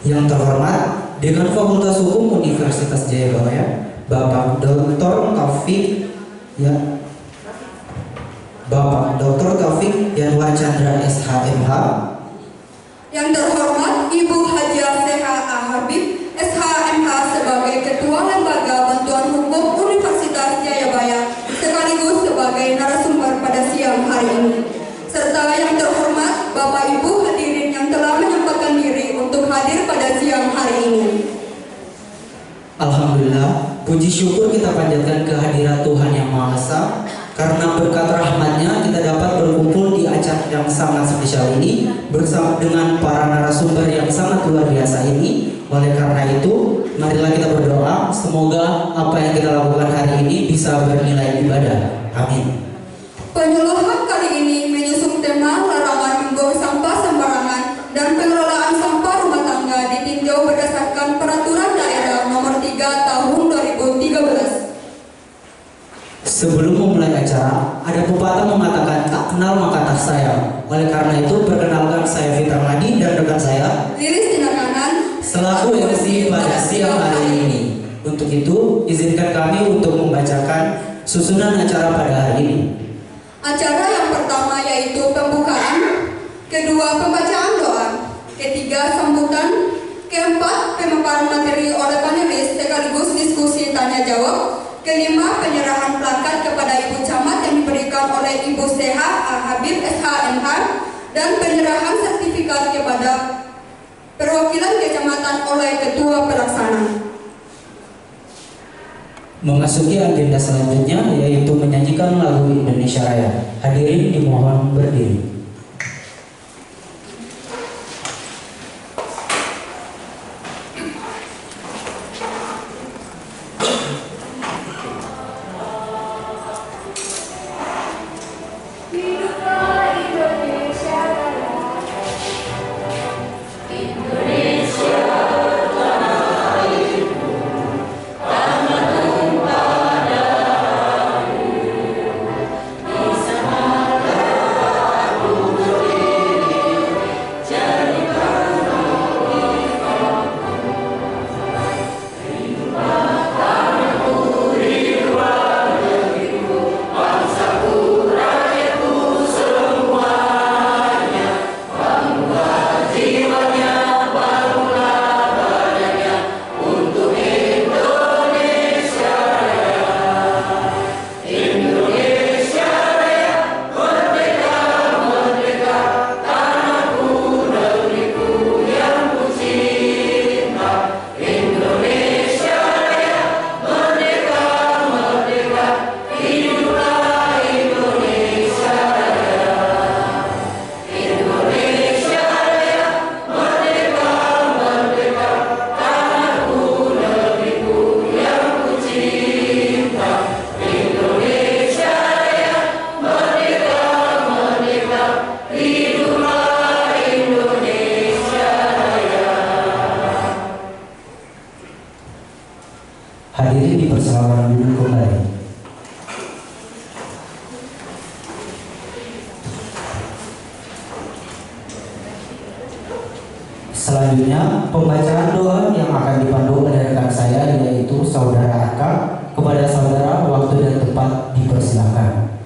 Yang terhormat Dekan Fakultas Hukum Universitas Jayabaya, Bapak Dr. Taufik Yanwar Chandra SHMH. Yang terhormat Ibu Hajiah Seha A. Habib SHMH sebagai Ketua Lembaga Bantuan Hukum Universitas Jayabaya sekaligus sebagai narasumber pada siang hari ini. Serta yang terhormat Bapak Ibu hadirin yang telah menyempatkan diri untuk hadir pada siang hari ini. Alhamdulillah, puji syukur kita panjatkan kehadirat Tuhan Yang Maha Esa. Karena berkat rahmat-Nya kita dapat berkumpul di acara yang sangat spesial ini bersama dengan para narasumber yang sangat luar biasa ini. Oleh karena itu, marilah kita berdoa semoga apa yang kita lakukan hari ini bisa bernilai ibadah. Amin. Penyuluhan kali ini menyusun tema larangan membuang sampah sembarangan dan pengelolaan sampah rumah tangga ditinjau berdasarkan Peraturan Daerah Nomor 3 Tahun 2013. Sebelum memulai acara, ada pepatah mengatakan tak kenal maka tak sayang. Oleh karena itu, perkenalkan saya Fitra Madi dan rekan saya Lilis Tinakanan selaku MC pada siang hari ini. Untuk itu, izinkan kami untuk membacakan susunan acara pada hari ini. Acara yang pertama yaitu pembukaan, kedua pembacaan doa, ketiga sambutan, keempat pemaparan materi oleh panelis sekaligus diskusi tanya jawab, kelima penyerahan plakat kepada Ibu Camat yang diberikan oleh Ibu Seha A. Habib SHMH dan penyerahan sertifikat kepada perwakilan kecamatan oleh Ketua Pelaksana. Memasuki agenda selanjutnya yaitu menyanyikan lagu Indonesia Raya. Hadirin dimohon berdiri. Hadirin dipersilakan duduk kembali. Selanjutnya, pembacaan doa yang akan dipandu oleh rekan saya yaitu Saudara Aka. Kepada saudara, waktu dan tempat dipersilakan.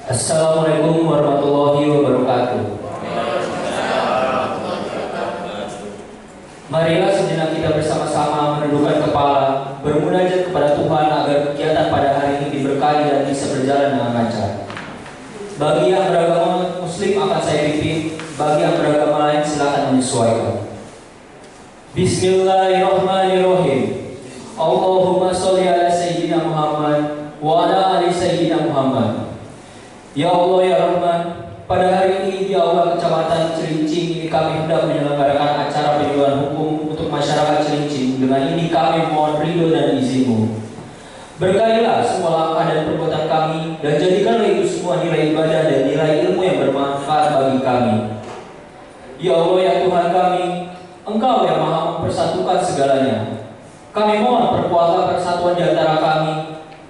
Assalamualaikum warahmatullahi wabarakatuh. Marilah sejenak kita bersama-sama menundukkan kepala, bermunajat kepada Tuhan agar kegiatan pada hari ini diberkahi dan bisa berjalan dengan lancar. Bagi yang beragama Muslim akan saya pimpin, bagi yang beragama lain silakan menyesuaikan. Bismillahirrahmanirrahim. Allahumma sholli ala Sayyidina Muhammad wa ala ali Sayyidina Muhammad. Ya Allah ya Rahman, pada hari ini di Aula Kecamatan Cilincing ini kami hendak menyelenggarakan acara penyuluhan hukum untuk masyarakat Cilincing. Dengan ini kami mohon ridho dan izin-Mu. Berkahilah semua langkah dan perbuatan kami dan jadikanlah itu semua nilai ibadah dan nilai ilmu yang bermanfaat bagi kami. Ya Allah ya Tuhan kami, Engkau yang maha mempersatukan segalanya. Kami mohon perkuatlah persatuan di antara kami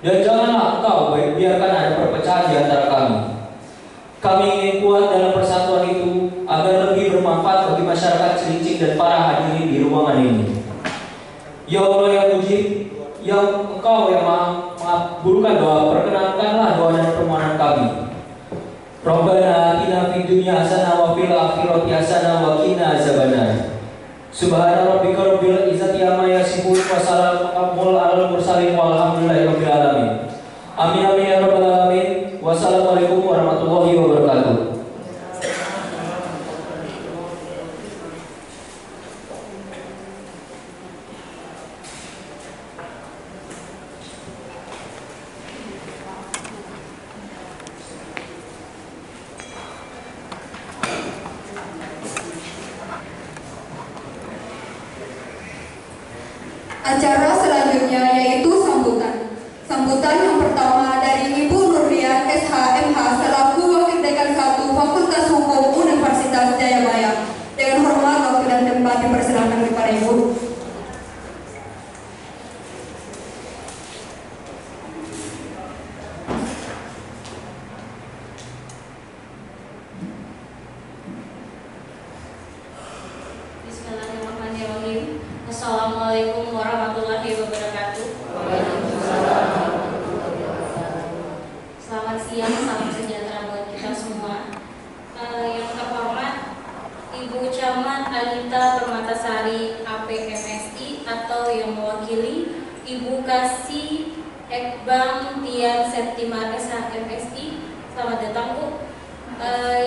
dan janganlah Engkau biarkan ada perpecahan di antara kami. hasanah wa qina azabannar. Subhana rabbika rabbil izzati amma yasifun wa salamun alal mursalin walhamdulillahi rabbil alamin. Amin amin ya rabbal alamin. Wassalamualaikum warahmatullahi wabarakatuh. Acara selanjutnya yaitu sambutan. Sambutan yang pertama dari Ibu Nurlian SHMH selaku Wakil Dekan 1 Fakultas Hukum Universitas Jayabaya. Dengan hormat waktu dan tempat dipersilakan kepada Ibu. Bismillahirrahmanirrahim. Assalamualaikum warahmatullahi wabarakatuh. Selamat siang, salam sejahtera buat kita semua. Yang terhormat Ibu Camat Anita Permatasari APMSI atau yang mewakili Ibu Kasih Ekbang Tian Septimar SHMSI. Selamat datang Bu.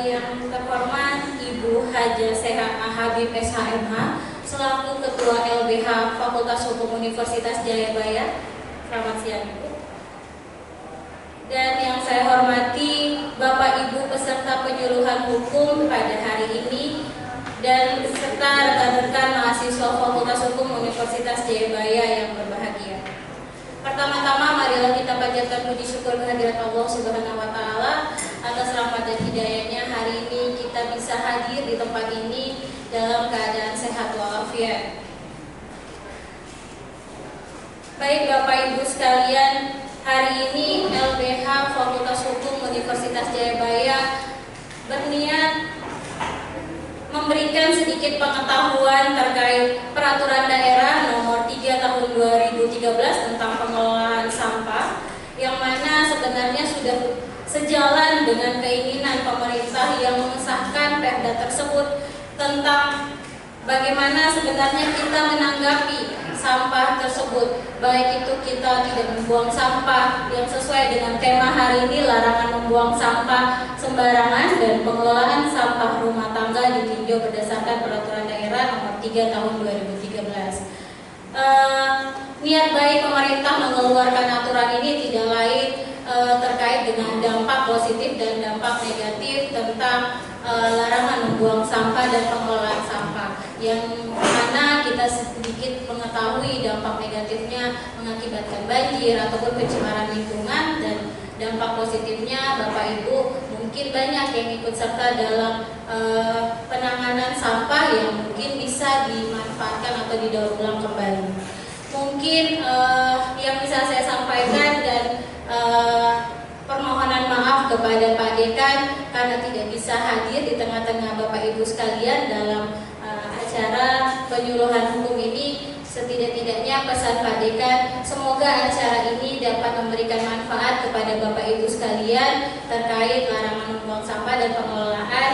Yang terhormat Ibu Haja Seha Habib SHMH selaku Ketua LBH Fakultas Hukum Universitas Jayabaya. Selamat siang Ibu. Dan yang saya hormati Bapak Ibu peserta penyuluhan hukum pada hari ini dan beserta rekan-rekan mahasiswa Fakultas Hukum Universitas Jayabaya yang berbahagia. Pertama-tama marilah kita panjatkan puji syukur kehadirat Allah Subhanahu wa taala atas rahmat dan hidayahnya hari ini kita bisa hadir di tempat ini dalam keadaan sehat walafiat. Baik Bapak Ibu sekalian, hari ini LBH Fakultas Hukum Universitas Jayabaya berniat memberikan sedikit pengetahuan terkait Peraturan Daerah Nomor 3 Tahun 2013 tentang pengelolaan sampah, yang mana sebenarnya sudah sejalan dengan keinginan pemerintah yang mengesahkan Perda tersebut tentang bagaimana sebenarnya kita menanggapi sampah tersebut, baik itu kita tidak membuang sampah yang sesuai dengan tema hari ini, larangan membuang sampah sembarangan dan pengelolaan sampah rumah tangga ditinjau berdasarkan Peraturan Daerah Nomor 3 Tahun 2013. Niat baik pemerintah mengeluarkan aturan ini tidak lain terkait dengan dampak positif dan dampak negatif tentang larangan membuang sampah dan pengelolaan sampah, yang mana kita sedikit mengetahui dampak negatifnya mengakibatkan banjir ataupun pencemaran lingkungan, dan dampak positifnya Bapak Ibu mungkin banyak yang ikut serta dalam penanganan sampah yang mungkin bisa dimanfaatkan atau didaur ulang kembali. Mungkin yang bisa saya sampaikan dan permohonan maaf kepada Pak Dekan karena tidak bisa hadir di tengah-tengah Bapak Ibu sekalian dalam acara penyuluhan hukum ini. Setidak-tidaknya pesan Pak Dekan, semoga acara ini dapat memberikan manfaat kepada Bapak Ibu sekalian terkait larangan membuang sampah dan pengelolaan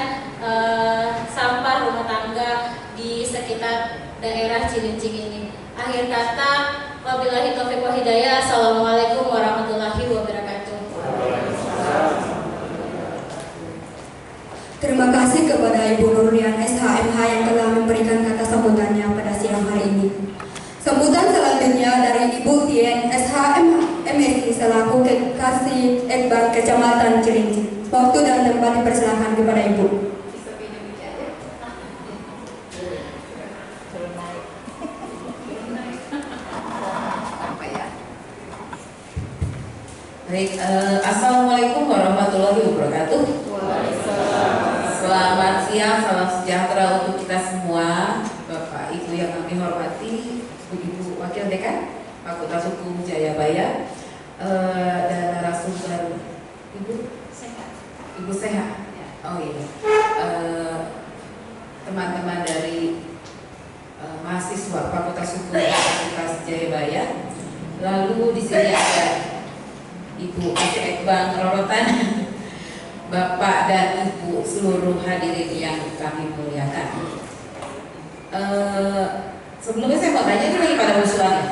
sampah rumah tangga di sekitar daerah Cilincing ini. Akhir kata, wabillahi taufiq wal hidayah. Assalamualaikum warahmatullahi wabarakatuh. Terima kasih kepada Ibu Nurlian SHMH yang telah memberikan kata sambutannya pada siang hari ini. Sambutan selanjutnya dari Ibu Tien SHMSI selaku Kasih Ekbang Kecamatan Cilincing. Waktu dan tempat dipersilakan kepada Ibu. Baik, Assalamualaikum warahmatullahi wabarakatuh. Selamat siang, salam sejahtera untuk kita semua, Bapak Ibu yang kami hormati, Ibu Wakil Dekan Fakultas Hukum Jayabaya, dan narasumber Ibu Seha. Oh iya, teman-teman dari mahasiswa Fakultas Hukum Universitas Jayabaya. Lalu di sini ada Ibu Kasih Ekbang Rorotan Bapak dan Ibu seluruh hadirin yang kami muliakan. Sebelumnya saya mau tanya, ini lagi pada musuhan ya?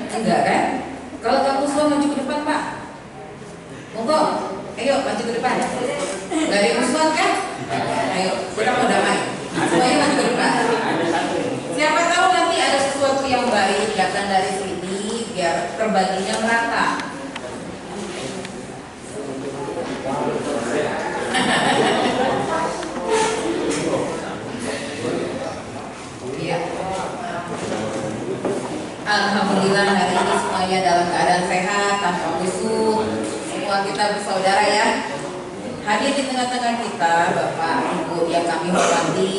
Enggak kan? Kalau nggak musuhan maju ke depan Pak. Monggo, ayo maju ke depan. Nggak ada musuhan kan? Ayo, kita mau damai. Semuanya maju ke depan. Siapa tahu nanti ada sesuatu yang baik datang dari sini, biar terbaginya merata. Iya. Alhamdulillah hari ini semuanya dalam keadaan sehat, tanpa musuh. Semua kita bersaudara ya. Hadir di tengah-tengah kita Bapak Ibu yang kami hormati,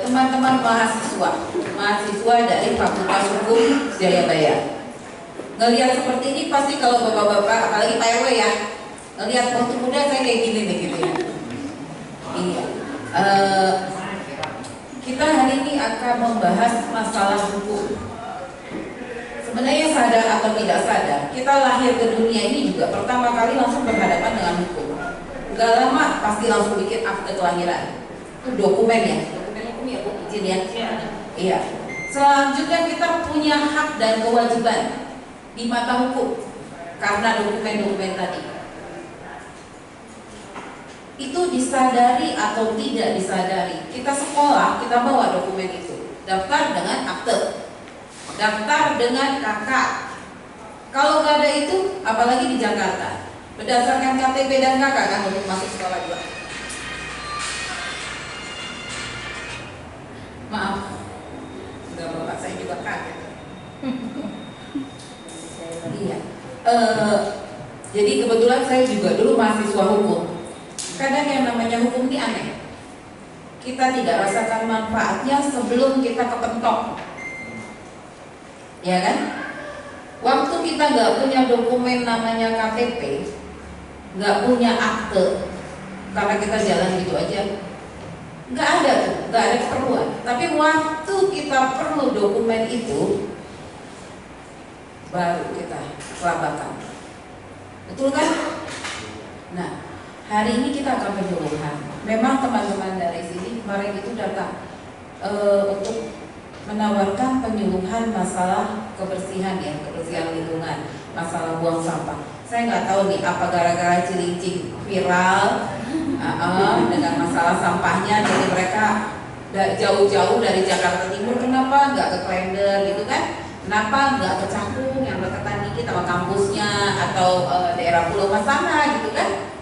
teman-teman mahasiswa dari Fakultas Hukum Jayabaya. Ngelihat seperti ini pasti kalau bapak-bapak, apalagi Pak RW ya, ngelihat waktu muda saya kayak gini nih gitu ya. Iya. Kita hari ini akan membahas masalah hukum. Sebenarnya sadar atau tidak sadar, kita lahir ke dunia ini juga pertama kali langsung berhadapan dengan hukum. Gak lama pasti langsung bikin akte kelahiran. Itu dokumen ya, dokumen hukum ya Bu, izin ya. Iya. Selanjutnya kita punya hak dan kewajiban di mata hukum karena dokumen-dokumen tadi. Itu disadari atau tidak disadari, kita sekolah, kita bawa dokumen itu, daftar dengan akte, daftar dengan KK. Kalau nggak ada itu, apalagi di Jakarta, berdasarkan KTP dan KK kan untuk masuk sekolah juga. Maaf, nggak bapak, saya juga kaget. Iya. Jadi kebetulan saya juga dulu mahasiswa hukum. Kadang yang namanya hukum ini aneh. Kita tidak rasakan manfaatnya sebelum kita kepentok. Ya kan? Waktu kita nggak punya dokumen namanya KTP, nggak punya akte, karena kita jalan gitu aja, nggak ada tuh, nggak ada keperluan. Tapi waktu kita perlu dokumen itu, baru kita kelabakan. Betul kan? Nah, hari ini kita akan penyuluhan. Memang teman-teman dari sini kemarin itu datang untuk menawarkan penyuluhan masalah kebersihan ya, kebersihan lingkungan, masalah buang sampah. Saya nggak tahu nih apa gara-gara Cilincing viral dengan masalah sampahnya, jadi mereka jauh-jauh dari Jakarta Timur, kenapa nggak ke Klender gitu kan? Kenapa nggak ke Cakung yang deketan dikit sama kampusnya atau daerah Pulau Mas sana gitu kan?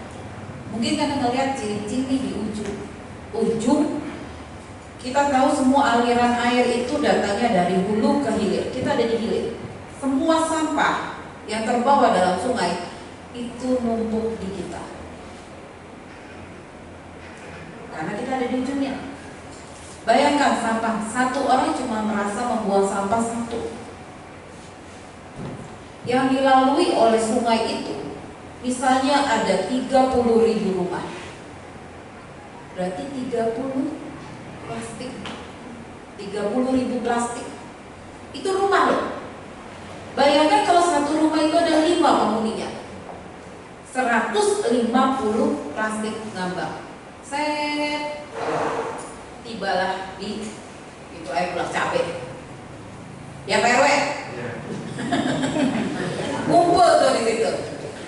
Mungkin karena ngelihat Cilincing nih di ujung. Kita tahu semua aliran air itu datangnya dari hulu ke hilir. Kita ada di hilir. Semua sampah yang terbawa dalam sungai itu numpuk di kita. Karena kita ada di ujungnya. Bayangkan sampah, satu orang cuma merasa membuang sampah satu. Yang dilalui oleh sungai itu, misalnya ada 30.000 rumah. Berarti 30 plastik, 30.000 plastik. Itu rumah loh. Bayangkan kalau satu rumah itu ada 5 penghuninya, 150 plastik ngambang. Set, tibalah di itu air bulak cabai. Ya Pak RW? Ya. Kumpul tuh di situ.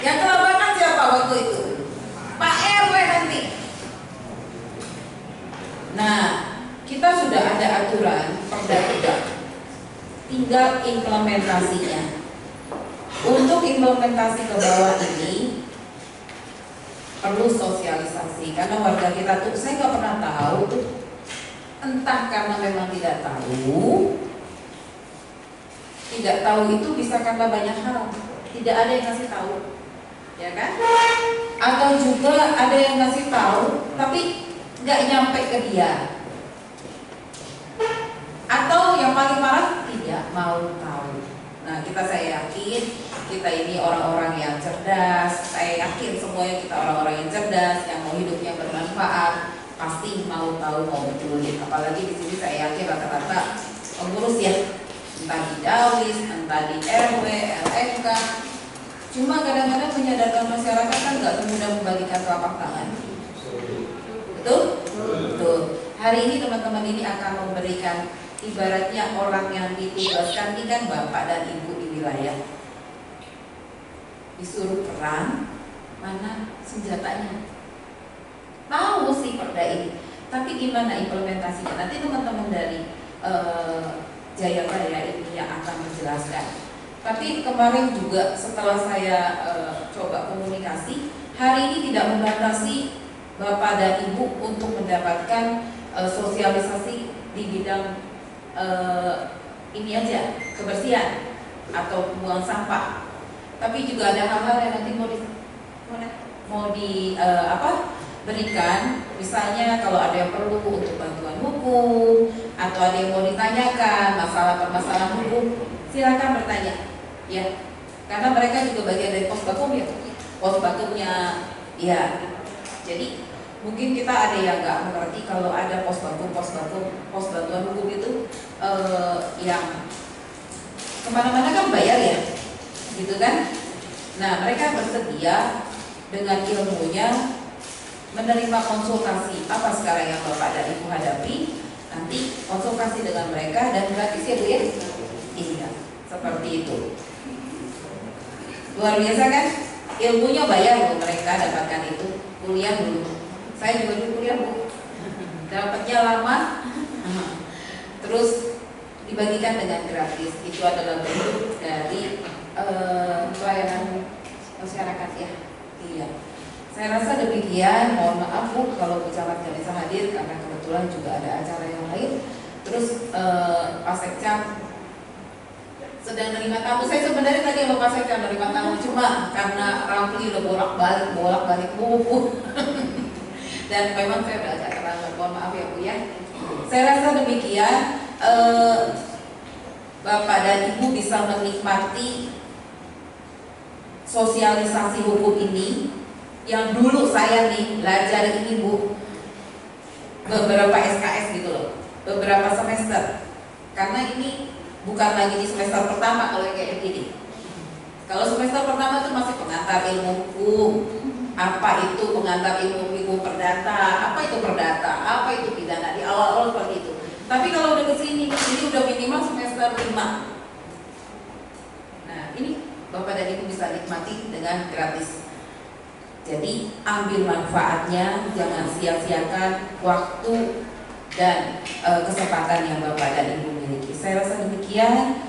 Yang kelabakan siapa waktu itu? Pak RW nanti. Nah, kita sudah ada aturan perda tidak, tinggal implementasinya. Untuk implementasi ke bawah ini perlu sosialisasi, karena warga kita tuh saya nggak pernah tahu tuh, entah karena memang tidak tahu itu bisa karena banyak hal, tidak ada yang kasih tahu, ya kan? Atau juga ada yang kasih tahu tapi nggak nyampe ke dia. Atau yang paling parah tidak mau tahu. Nah, saya yakin kita ini orang-orang yang cerdas. Saya yakin semuanya kita orang-orang yang cerdas, yang mau hidupnya bermanfaat, pasti mau tahu, mau betulin. Apalagi di sini saya yakin rata-rata pengurus ya, entah di Dawis, entah di RW, LMK, Cuma kadang-kadang menyadarkan masyarakat kan nggak semudah membagikan telapak tangan. Betul? Betul. Hari ini teman-teman ini akan memberikan ibaratnya orang yang ditugaskan ini kan bapak dan ibu di wilayah. Disuruh perang, mana senjatanya? Tahu sih perda ini, tapi gimana implementasinya? Nanti teman-teman dari Jayabaya ini yang akan menjelaskan. Tapi kemarin juga setelah saya coba komunikasi, hari ini tidak membatasi bapak dan ibu untuk mendapatkan sosialisasi di bidang ini aja, kebersihan atau buang sampah. Tapi juga ada hal-hal yang nanti berikan, misalnya kalau ada yang perlu untuk bantuan hukum atau ada yang mau ditanyakan masalah permasalahan hukum, silakan bertanya, ya. Karena mereka juga bagian dari pos bakumnya, ya. Jadi mungkin kita ada yang nggak mengerti kalau ada pos bantuan hukum itu yang kemana-mana kan bayar ya, gitu kan? Nah, mereka bersedia dengan ilmunya menerima konsultasi apa sekarang yang Bapak dan Ibu hadapi, nanti konsultasi dengan mereka dan gratis ya Bu ya? Iya, seperti itu. Luar biasa kan? Ilmunya bayar loh mereka dapatkan itu, kuliah dulu. Saya juga dulu kuliah Bu, dapatnya lama, terus dibagikan dengan gratis. Itu adalah bentuk dari pelayanan masyarakat ya. Iya. Saya rasa demikian. Mohon maaf Bu kalau Bu Camat tidak bisa hadir karena kebetulan juga ada acara yang lain. Terus Pak Sekcam sedang menerima tamu. Saya sebenarnya tadi sama Pak Sekcam menerima tamu, cuma karena Ramli udah bolak-balik Bu. Dan memang saya udah agak terlambat. Mohon maaf ya Bu ya. Saya rasa demikian. Bapak dan Ibu bisa menikmati sosialisasi hukum ini yang dulu saya nih belajar ini Bu beberapa SKS gitu loh, beberapa semester, karena ini bukan lagi di semester pertama kalau kayak gini. Kalau semester pertama itu masih pengantar ilmu hukum, apa itu pengantar ilmu perdata, apa itu perdata, apa itu pidana, di awal-awal seperti itu. Tapi kalau udah kesini, ini udah minimal semester 5. Nah ini Bapak dan Ibu bisa nikmati dengan gratis. Jadi ambil manfaatnya, jangan sia-siakan waktu dan kesempatan yang Bapak dan Ibu miliki. Saya rasa demikian.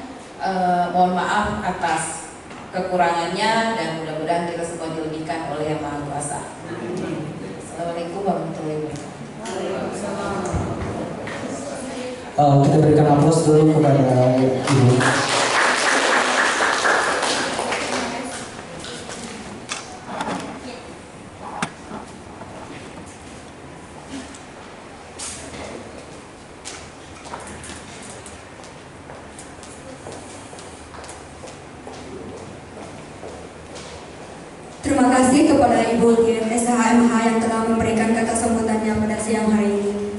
Mohon maaf atas kekurangannya dan mudah-mudahan kita semua dilebihkan oleh Yang Maha Kuasa. Assalamualaikum warahmatullahi wabarakatuh. Kita berikan aplaus dulu kepada Ibu. Terima kasih kepada Ibu Dirjen SHMH yang telah memberikan kata sambutannya pada siang hari ini.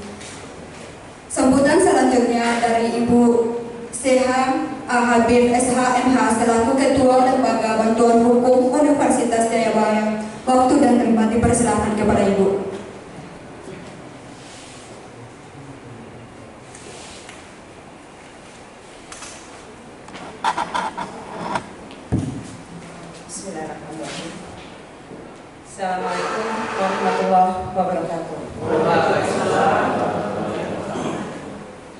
Sambutan selanjutnya dari Ibu CH Habib SHMH selaku Ketua Lembaga Bantuan Hukum Universitas Jayabaya. Waktu dan tempat dipersilakan kepada Ibu. Bismillahirrahmanirrahim. Assalamualaikum warahmatullahi wabarakatuh.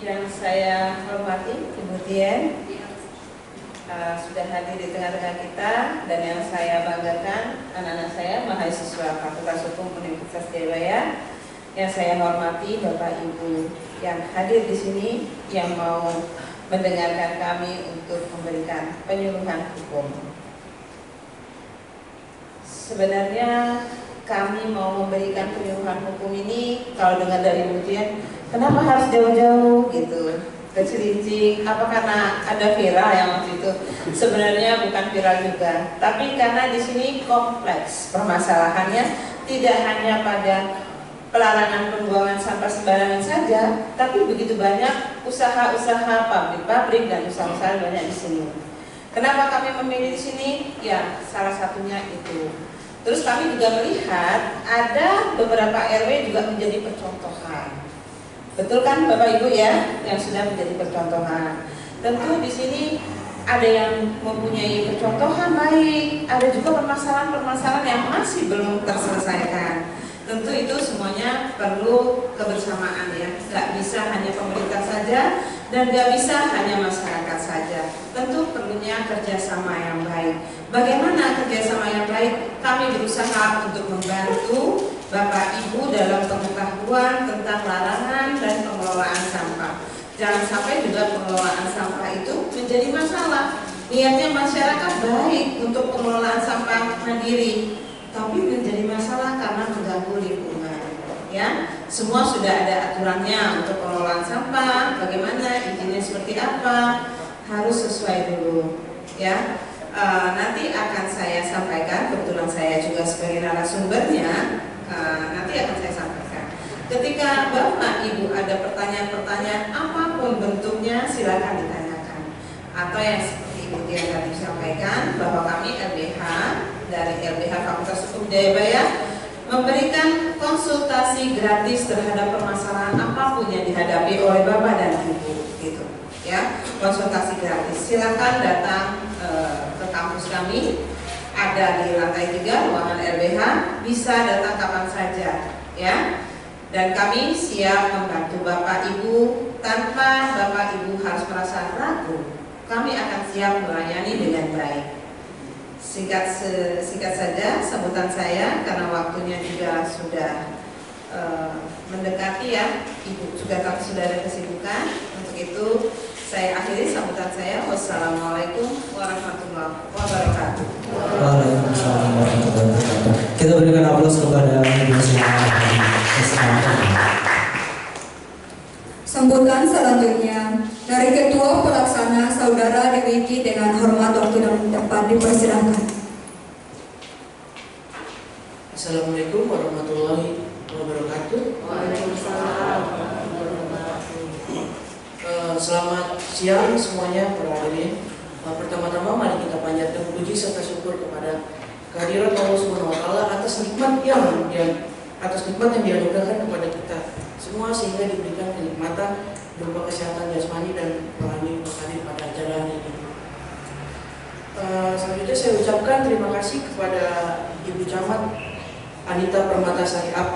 Yang saya hormati Ibu Dian sudah hadir di tengah-tengah kita, dan yang saya banggakan anak-anak saya mahasiswa Fakultas Hukum Universitas Jayabaya. Yang saya hormati Bapak Ibu yang hadir di sini yang mau mendengarkan kami untuk memberikan penyuluhan hukum. Sebenarnya kami mau memberikan penyuluhan hukum ini, kalau dengar dari Bu Dian, kenapa harus jauh-jauh gitu ke Cilincing? Apa karena ada viral yang waktu itu? Sebenarnya bukan viral juga, tapi karena di sini kompleks permasalahannya, tidak hanya pada pelarangan pembuangan sampah sembarangan saja, tapi begitu banyak usaha-usaha pabrik-pabrik dan usaha-usaha banyak di sini. Kenapa kami memilih di sini? Ya, salah satunya itu. Terus kami juga melihat ada beberapa RW juga menjadi percontohan. Betul kan Bapak Ibu ya, yang sudah menjadi percontohan. Tentu di sini ada yang mempunyai percontohan baik, ada juga permasalahan-permasalahan yang masih belum terselesaikan. Tentu itu semuanya perlu kebersamaan ya, nggak bisa hanya pemerintah saja dan nggak bisa hanya masyarakat saja. Tentu perlunya kerjasama yang baik. Bagaimana kerjasama yang baik? Kami berusaha untuk membantu Bapak Ibu dalam pengetahuan tentang larangan dan pengelolaan sampah. Jangan sampai juga pengelolaan sampah itu menjadi masalah. Niatnya masyarakat baik untuk pengelolaan sampah mandiri, tapi menjadi masalah karena mengganggu lingkungan. Ya, semua sudah ada aturannya untuk pengelolaan sampah. Bagaimana izinnya seperti apa? Harus sesuai dulu. Ya, nanti akan saya sampaikan. Kebetulan saya juga sebagai narasumbernya. Nanti akan saya sampaikan. Ketika Bapak Ibu ada pertanyaan-pertanyaan apapun bentuknya, silakan ditanyakan. Atau yang seperti Ibu yang tadi sampaikan bahwa kami LBH dari LBH Fakultas Hukum Jayabaya memberikan konsultasi gratis terhadap permasalahan apapun yang dihadapi oleh Bapak dan Ibu, gitu. Ya, konsultasi gratis. Silakan datang ke kampus kami. Ada di lantai 3 ruangan LBH, bisa datang kapan saja, ya. Dan kami siap membantu Bapak Ibu tanpa Bapak Ibu harus merasa ragu. Kami akan siap melayani dengan baik. Singkat saja sambutan saya karena waktunya juga sudah mendekati ya. Ibu juga tapi sudah ada kesibukan. Untuk itu saya akhiri sambutan saya. Wassalamualaikum warahmatullahi wabarakatuh. Waalaikumsalam warahmatullahi wabarakatuh. Kita berikan aplaus kepada Ibu semua. Sambutan selanjutnya dari Ketua Pelaksana Saudara Dewiki dengan hormat waktu dan tempat dipersilakan. Assalamualaikum warahmatullahi wabarakatuh. Waalaikumsalam. Selamat siang semuanya para hadirin. Pertama-tama mari kita panjatkan puji serta syukur kepada kehadiran Allah Subhanahu wa taala atas nikmat yang dianugerahkan kepada kita semua sehingga diberikan kenikmatan berupa kesehatan jasmani dan rohani hadir pada acara hari ini. Selanjutnya saya ucapkan terima kasih kepada Ibu Camat Anita Permatasari AP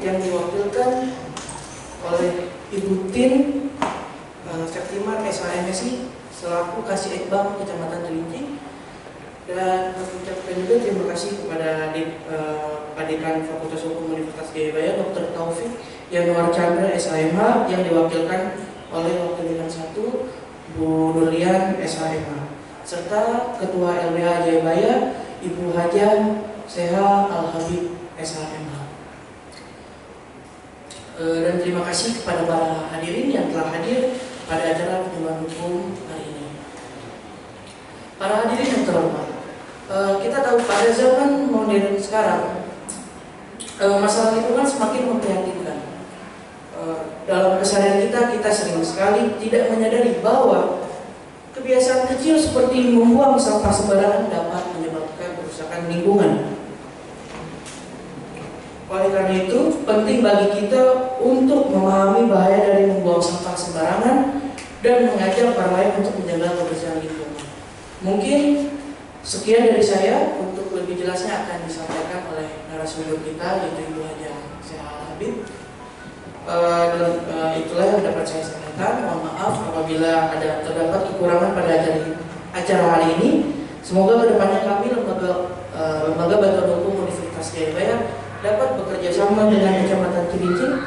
yang diwakilkan oleh Ibu Tin Septimar SHMSI selaku Kasih Ekbang Kecamatan Cilincing, dan mengucapkan juga terima kasih kepada Pak Dekan Fakultas Hukum Universitas Jayabaya Dr. Taufik Yanuar Chandra SHMH yang diwakilkan oleh Wakil Dekan 1 Bu Nurlian SHMH, serta Ketua LBH Jayabaya Ibu Hajah Seha Al-Habib SHMH. Dan terima kasih kepada para hadirin yang telah hadir pada acara pertemuan hukum hari ini. Para hadirin yang terhormat, kita tahu pada zaman modern sekarang masalah lingkungan semakin memprihatinkan. Dalam keseharian kita sering sekali tidak menyadari bahwa kebiasaan kecil seperti membuang sampah sembarangan dapat menyebabkan kerusakan lingkungan. Oleh karena itu, penting bagi kita untuk memahami bahaya dari membuang sampah sembarangan dan mengajak orang lain untuk menjaga kebersihan lingkungan. Mungkin sekian dari saya. Untuk lebih jelasnya akan disampaikan oleh narasumber kita, yaitu Ibu Hajah Seha Al-Habib. Itulah yang dapat saya sampaikan. Mohon maaf apabila terdapat kekurangan pada acara hari ini. Semoga kedepannya kami lembaga bantuan hukum Universitas Jayabaya dapat bekerja sama dengan Kecamatan Cilincing.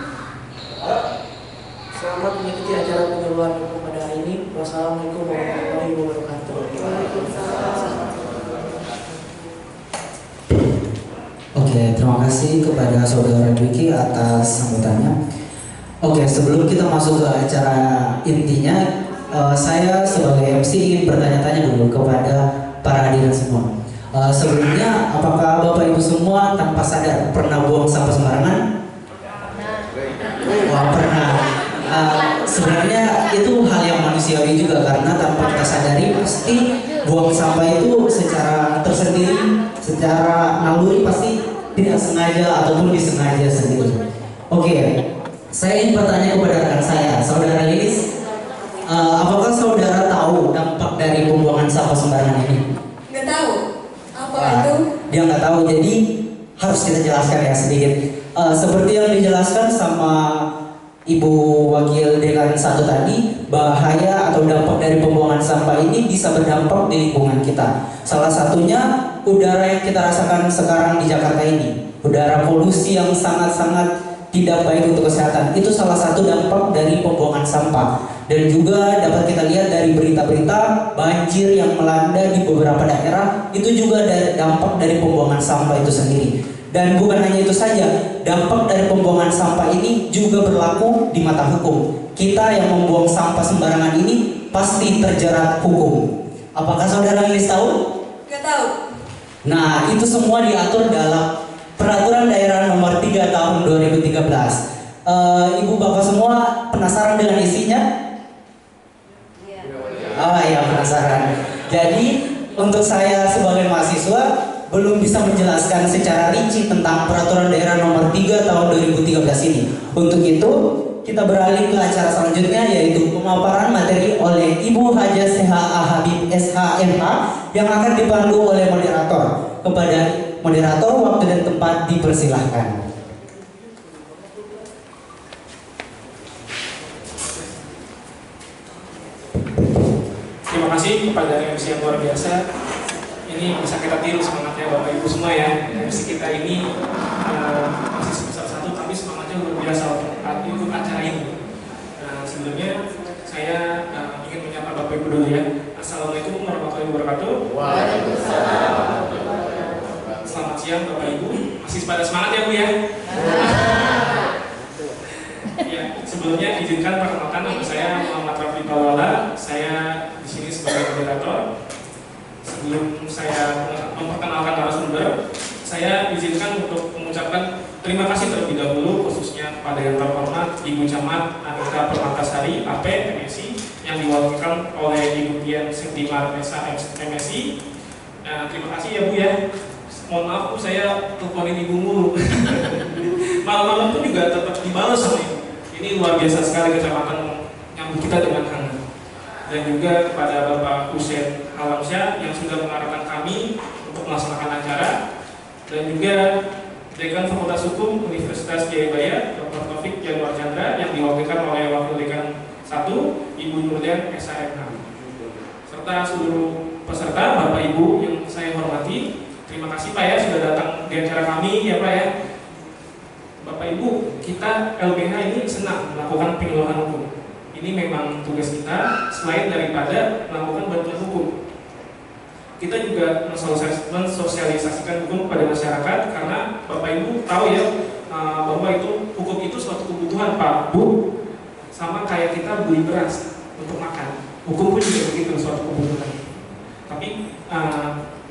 Selamat mengikuti acara penyuluhan hukum pada hari ini. Wassalamualaikum warahmatullahi wabarakatuh. Oke, terima kasih kepada Saudara Dwiki atas sambutannya. Oke, sebelum kita masuk ke acara intinya, saya sebagai MC ingin bertanya-tanya dulu kepada para hadirin semua. Sebelumnya, apakah Bapak Ibu semua tanpa sadar pernah buang sampah sembarangan? Wah, pernah. sebenarnya itu hal yang manusiawi juga, karena tanpa kita sadari pasti buang sampah itu secara tersendiri, secara naluri pasti tidak sengaja ataupun disengaja sendiri. Oke, saya ingin bertanya kepada rekan saya, saudara Lilis, apakah saudara tahu dampak dari pembuangan sampah sembarangan ini? Nggak tahu. Apa itu? Dia nggak tahu, jadi harus kita jelaskan ya sedikit. Seperti yang dijelaskan sama Ibu Wakil Dekan 1 tadi, bahaya atau dampak dari pembuangan sampah ini bisa berdampak di lingkungan kita. Salah satunya udara yang kita rasakan sekarang di Jakarta ini, udara polusi yang sangat-sangat tidak baik untuk kesehatan. Itu salah satu dampak dari pembuangan sampah. Dan juga dapat kita lihat dari berita-berita banjir yang melanda di beberapa daerah, itu juga dampak dari pembuangan sampah itu sendiri. Dan bukan hanya itu saja, dampak dari pembuangan sampah ini juga berlaku di mata hukum. Kita yang membuang sampah sembarangan ini pasti terjerat hukum. Apakah saudara Lilis tahu? Nggak tahu. Nah, itu semua diatur dalam Peraturan Daerah Nomor 3 Tahun 2013. Ibu bapak semua penasaran dengan isinya? Oh iya, penasaran. Jadi untuk saya sebagai mahasiswa belum bisa menjelaskan secara rinci tentang Peraturan Daerah Nomor 3 Tahun 2013 ini. Untuk itu kita beralih ke acara selanjutnya, yaitu pemaparan materi oleh Ibu Haja CHA Habib SHMH yang akan dipandu oleh moderator. Kepada moderator, waktu dan tempat dipersilahkan. Terima kasih kepada MC yang luar biasa. Ini bisa kita tiru semangatnya Bapak Ibu semua ya. MC kita ini masih sebesar satu, tapi semangatnya luar biasa untuk acara ini. Sebelumnya saya ingin menyapa Bapak Ibu dulu ya. Assalamualaikum warahmatullahi wabarakatuh. Waalaikumsalam. Selamat siang Bapak Ibu. Masih pada semangat ya Bu ya? Ya, sebelumnya izinkan perkenalkan nama saya Muhammad Raffi Pawala. Saya di sini sebagai moderator. Sebelum saya memperkenalkan narasumber, saya izinkan untuk mengucapkan terima kasih terlebih dahulu khususnya kepada yang terhormat Ibu Camat Anita Permatasari AP MSI yang diwakilkan oleh Ibu Dian Septimar MSI. Terima kasih ya Bu ya. Mohon maaf Bu, saya teleponin Ibu mulu. Malam-malam pun juga tetap dibalas sama Ibu. Ini luar biasa sekali kecamatan nyambut kita dengan hangat. Dan juga kepada Bapak Hussein Alamsyah yang sudah mengarahkan kami untuk melaksanakan acara, dan juga Dekan Fakultas Hukum Universitas Jayabaya Dr. Taufik Januar Chandra yang diwakilkan oleh Wakil Dekan 1 Ibu Nurdian SHMH, serta seluruh peserta Bapak Ibu yang saya hormati. Terima kasih Pak ya sudah datang di acara kami ya Pak ya. Bapak Ibu, kita LBH ini senang melakukan penyuluhan hukum. Ini memang tugas kita selain daripada melakukan bantuan hukum. Kita juga mensosialisasikan hukum kepada masyarakat, karena Bapak Ibu tahu ya bahwa hukum itu suatu kebutuhan Pak Bu, sama kayak kita beli beras untuk makan. Hukum pun juga begitu, suatu kebutuhan. Tapi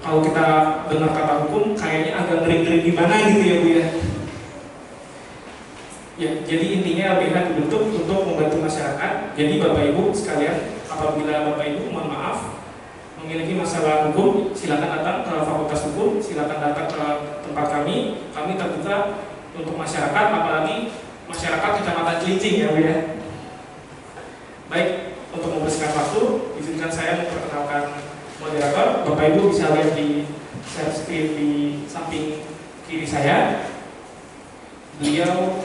kalau kita dengar kata hukum kayaknya agak ngeri-ngeri gimana gitu ya Bu ya. Ya, jadi intinya LBH dibentuk untuk membantu masyarakat. Jadi Bapak Ibu sekalian, apabila Bapak Ibu mohon maaf memiliki masalah hukum, silakan datang ke Fakultas Hukum, silakan datang ke tempat kami. Kami terbuka untuk masyarakat, apalagi masyarakat Kecamatan Cilincing ya Bu ya. Baik, untuk membersihkan waktu, izinkan saya memperkenalkan moderator. Bapak Ibu bisa lihat di share screen di samping kiri saya. Beliau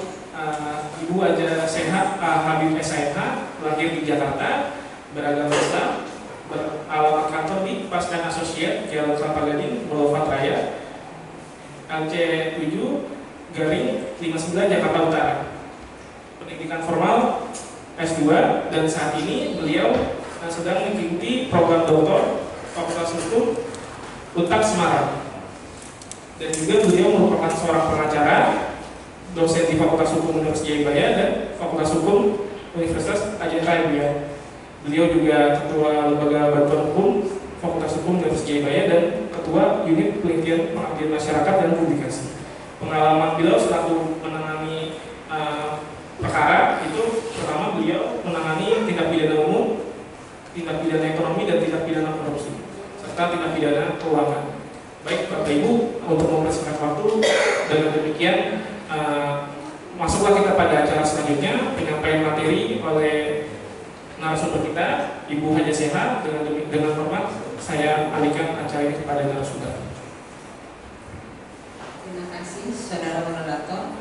Ibu Haja Sehat Habib SHMH, lahir di Jakarta, beragama Islam, beralamat kantor di Pasdan Associate, Jalan Kelapa Gading, Bolovat Raya, LC 7/59 Jakarta Utara. Pendidikan formal S2, dan saat ini beliau sedang mengikuti program doktor Fakultas Hukum UTAK Semarang. Dan juga beliau merupakan seorang pengacara, dosen di Fakultas Hukum Universitas Jayabaya dan Fakultas Hukum Universitas AJK ya. Beliau juga ketua Lembaga Bantuan Hukum Fakultas Hukum Universitas Jayabaya dan ketua Unit Penelitian Pengabdian Masyarakat dan Publikasi. Pengalaman beliau selaku menangani perkara itu pertama beliau menangani tindak pidana umum, tindak pidana ekonomi, dan tindak pidana korupsi, serta tindak pidana keuangan. Baik Bapak Ibu, untuk mempersingkat waktu, dengan demikian masuklah kita pada acara selanjutnya, penyampaian materi oleh narasumber kita, Ibu Haja Seha. Dengan hormat saya alihkan acara ini kepada narasumber. Terima kasih saudara moderator.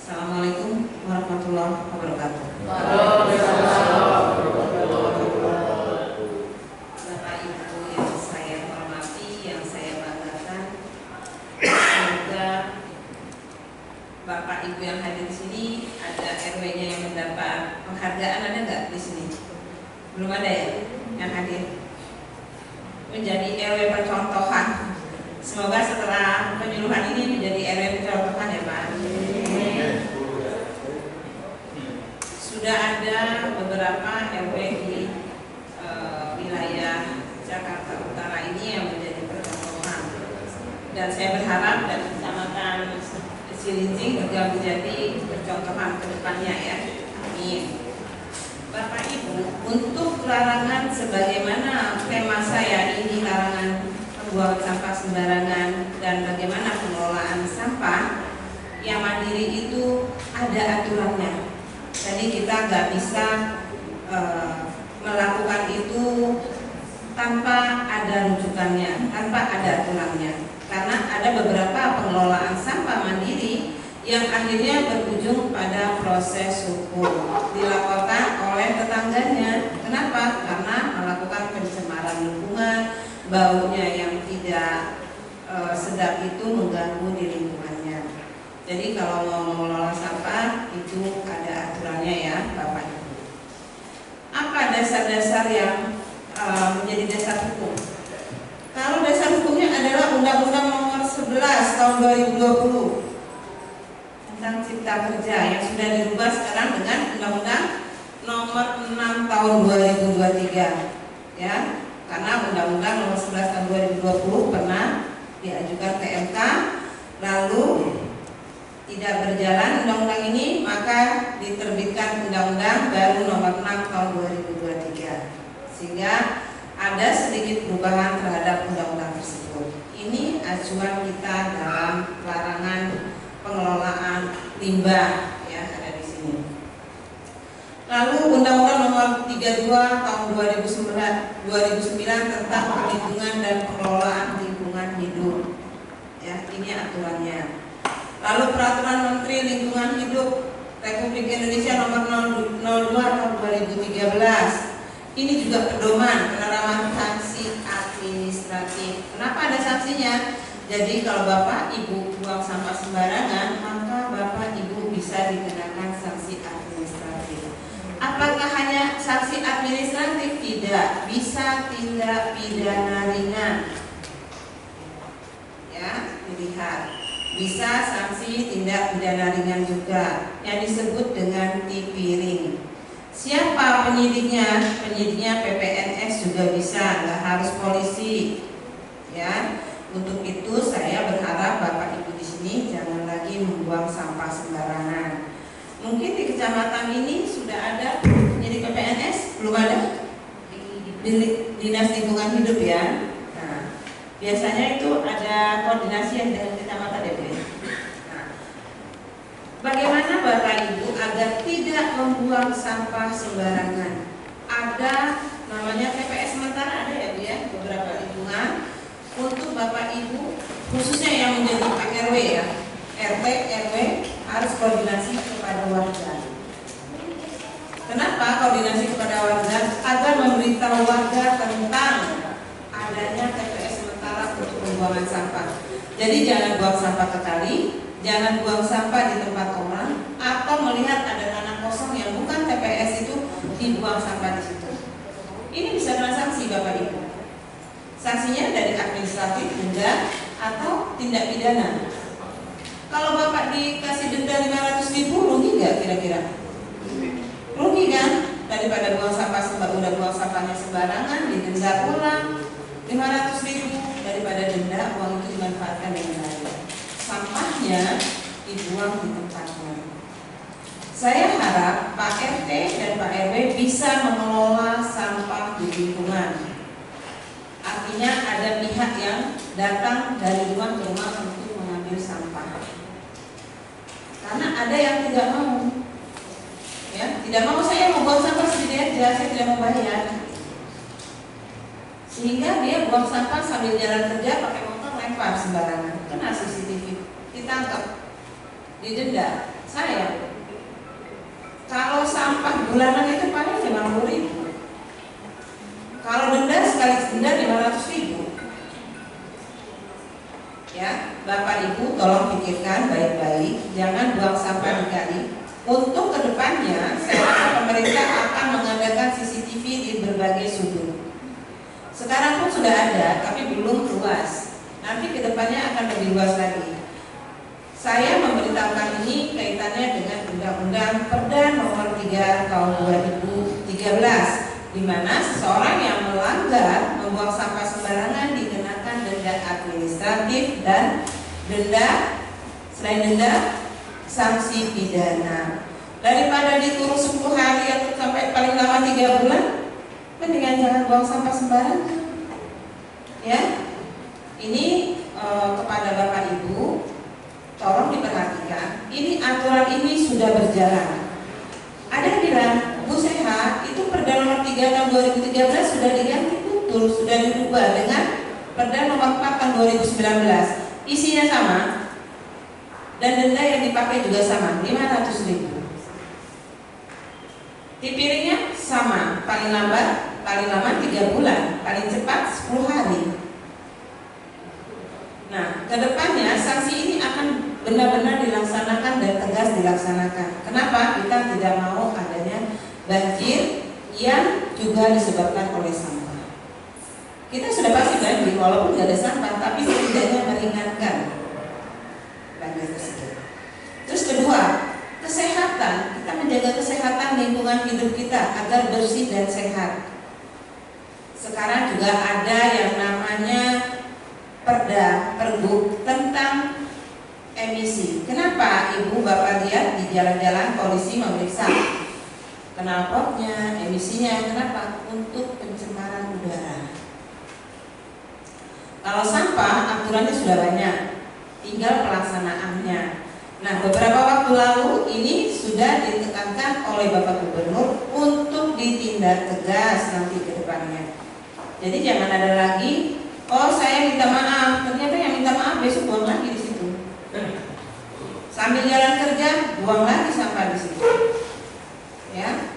Assalamualaikum warahmatullahi wabarakatuh. Bapak Ibu yang saya hormati, yang saya banggakan, semoga Bapak Ibu yang hadir di sini ada RW-nya yang mendapat penghargaan, ada nggak di sini? Belum ada ya yang hadir? Menjadi RW percontohan. Semoga setelah penyuluhan ini menjadi RW percontohan ya Pak. Sudah ada beberapa RW di wilayah Jakarta Utara ini yang menjadi percontohan, dan saya berharap dan Kecamatan Cilincing juga menjadi percontohan ke depannya ya. Amin. Bapak Ibu, untuk larangan sebagaimana tema saya ini, larangan membuang sampah sembarangan dan bagaimana pengelolaan sampah yang mandiri itu ada aturannya. Jadi kita nggak bisa melakukan itu tanpa ada rujukannya, tanpa ada aturannya. Karena ada beberapa pengelolaan sampah mandiri yang akhirnya berujung pada proses hukum, dilaporkan oleh tetangganya. Kenapa? Karena melakukan pencemaran lingkungan, baunya yang tidak sedap itu mengganggu di lingkungannya. Jadi kalau mau mengelola sampah itu ada aturannya ya Bapak Ibu. Apa dasar-dasar yang menjadi dasar hukum? Kalau dasar hukumnya adalah Undang-Undang Nomor 11 Tahun 2020 tentang Cipta Kerja yang sudah dirubah sekarang dengan Undang-Undang Nomor 6 Tahun 2023 ya. Karena Undang-Undang Nomor 11 Tahun 2020 pernah diajukan ke MK, lalu tidak berjalan undang-undang ini, maka diterbitkan Undang-Undang baru Nomor 6 Tahun 2023, sehingga ada sedikit perubahan terhadap undang-undang tersebut. Ini acuan kita dalam larangan pengelolaan limbah ya, ada di sini. Lalu Undang-Undang Nomor 32 Tahun 2009 tentang perlindungan dan pengelolaan lingkungan hidup. Ya, ini aturannya. Lalu Peraturan Menteri Lingkungan Hidup Republik Indonesia Nomor 02 Tahun 2013. Ini juga pedoman penerapan sanksi administratif. Kenapa ada sanksinya? Jadi kalau Bapak Ibu buang sampah sembarangan, maka Bapak Ibu bisa dikenakan sanksi administratif. Apakah hanya sanksi administratif? Tidak, bisa tindak pidana ringan. Ya, dilihat. Bisa sanksi tindak pidana ringan juga yang disebut dengan tipiring. Siapa penyidiknya? Penyidiknya PPNS juga bisa, nggak harus polisi. Ya, untuk itu saya berharap Bapak Ibu di sini jangan lagi membuang sampah sembarangan. Mungkin di kecamatan ini sudah ada penyidik PPNS, belum ada? Dinas Lingkungan Hidup ya. Nah, biasanya itu ada koordinasi yang dengan kecamatan ya. Nah, bagaimana Bapak Ibu agar tidak membuang sampah sembarangan? Ada namanya TPS sementara, ada ya Bu ya, beberapa lingkungan untuk Bapak Ibu khususnya yang menjadi PRW ya, RT RW harus koordinasi kepada warga. Kenapa koordinasi kepada warga? Agar memberitahu warga tentang adanya TPS sementara untuk pembuangan sampah. Jadi jangan buang sampah ke kali, jangan buang sampah di tempat orang, atau melihat ada tanah kosong yang bukan TPS itu dibuang sampah di situ. Ini bisa kena sanksi Bapak Ibu. Sanksinya dari administratif, denda, atau tindak pidana. Kalau Bapak dikasih denda 500.000, rugi nggak kira-kira? Rugi kan? Daripada buang sampah udah buang sampahnya sembarangan, didenda pulang 500.000, daripada denda uang itu dimanfaatkan dengan lain. Sampahnya dibuang di tempatnya. Saya harap Pak RT dan Pak RW bisa mengelola sampah di lingkungan. Artinya ada pihak yang datang dari rumah ke rumah untuk mengambil sampah. Karena ada yang tidak mau, ya, tidak mau, saya mau buang sampah sendiri aja, saya tidak mau bayar. Sehingga dia buang sampah sambil jalan kerja pakai motor lempar sembarangan. Kena CCTV, ditangkap, didenda. Saya kalau sampah bulanan itu paling 50.000. Kalau denda sekali denda 500.000. Ya, Bapak Ibu tolong pikirkan baik-baik, jangan buang sampah di kali. Untuk kedepannya, saya rasa pemerintah akan mengadakan CCTV di berbagai sudut. Sekarang pun sudah ada, tapi belum luas. Nanti kedepannya akan lebih luas lagi. Saya memberitahukan ini kaitannya dengan Undang-Undang Perda Nomor 3 Tahun 2013, di mana seseorang yang melanggar membuang sampah sembarangan dikenakan denda administratif dan denda, selain denda, sanksi pidana. Daripada dikurung 10 hari atau sampai paling lama 3 bulan, mendingan jangan buang sampah sembarangan. Ya, ini kepada Bapak Ibu, tolong diperhatikan. Ini aturan ini sudah berjalan. Ada yang bilang, Bu Sehat, itu Perda Nomor 3 Tahun 2013 sudah diganti betul, sudah dirubah dengan Perda Nomor 4 Tahun 2019. Isinya sama dan denda yang dipakai juga sama, 500.000. Pipiringnya sama, paling lama 3 bulan, paling cepat 10 hari. Nah, kedepannya sanksi ini akan benar-benar dilaksanakan dan tegas dilaksanakan. Kenapa? Kita tidak mau adanya banjir yang juga disebabkan oleh sampah. Kita sudah pasti banjir walaupun tidak ada sampah, tapi setidaknya meringankan banjir tersebut. Terus kedua, kesehatan. Kita menjaga kesehatan lingkungan hidup kita agar bersih dan sehat. Sekarang juga ada yang namanya Pergub tentang emisi. Kenapa Ibu Bapak lihat di jalan-jalan polisi memeriksa knalpotnya, emisinya? Kenapa? Untuk pencemaran udara. Kalau sampah aturannya sudah banyak, tinggal pelaksanaannya. Nah, beberapa waktu lalu ini sudah ditekankan oleh Bapak Gubernur untuk ditindak tegas nanti ke depannya. Jadi jangan ada lagi, oh saya minta maaf, ternyata yang minta maaf besok buang lagi di situ. Sambil jalan kerja, buang lagi sampah di situ. Ya.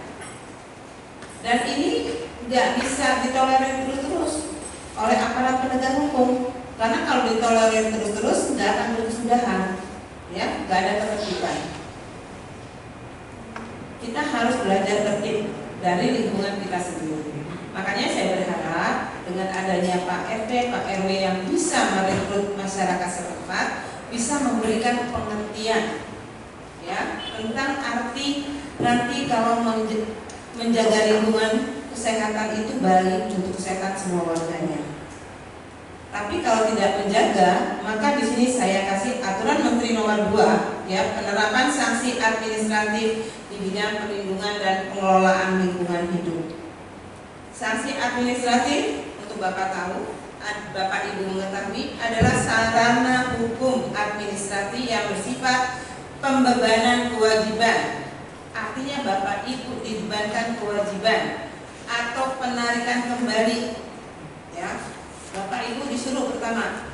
Dan ini nggak bisa ditolerir terus-terus oleh aparat penegak hukum. Karena kalau ditolerir terus-terus nggak akan berkesudahan. Ya, nggak ada ketertiban. Kita harus belajar tertib dari lingkungan kita sendiri. Makanya saya berharap dengan adanya Pak RT, Pak RW yang bisa merekrut masyarakat setempat, bisa memberikan pengertian, ya, tentang arti nanti kalau menjaga lingkungan kesehatan itu baik untuk kesehatan semua warganya. Tapi kalau tidak menjaga, maka di sini saya kasih aturan Menteri Nomor 2, ya, penerapan sanksi administratif di bidang perlindungan dan pengelolaan lingkungan hidup. Sanksi administratif untuk Bapak tahu, Bapak Ibu mengetahui adalah sarana hukum administratif yang bersifat pembebanan kewajiban. Artinya Bapak Ibu dibebankan kewajiban atau penarikan kembali. Ya, Bapak Ibu disuruh pertama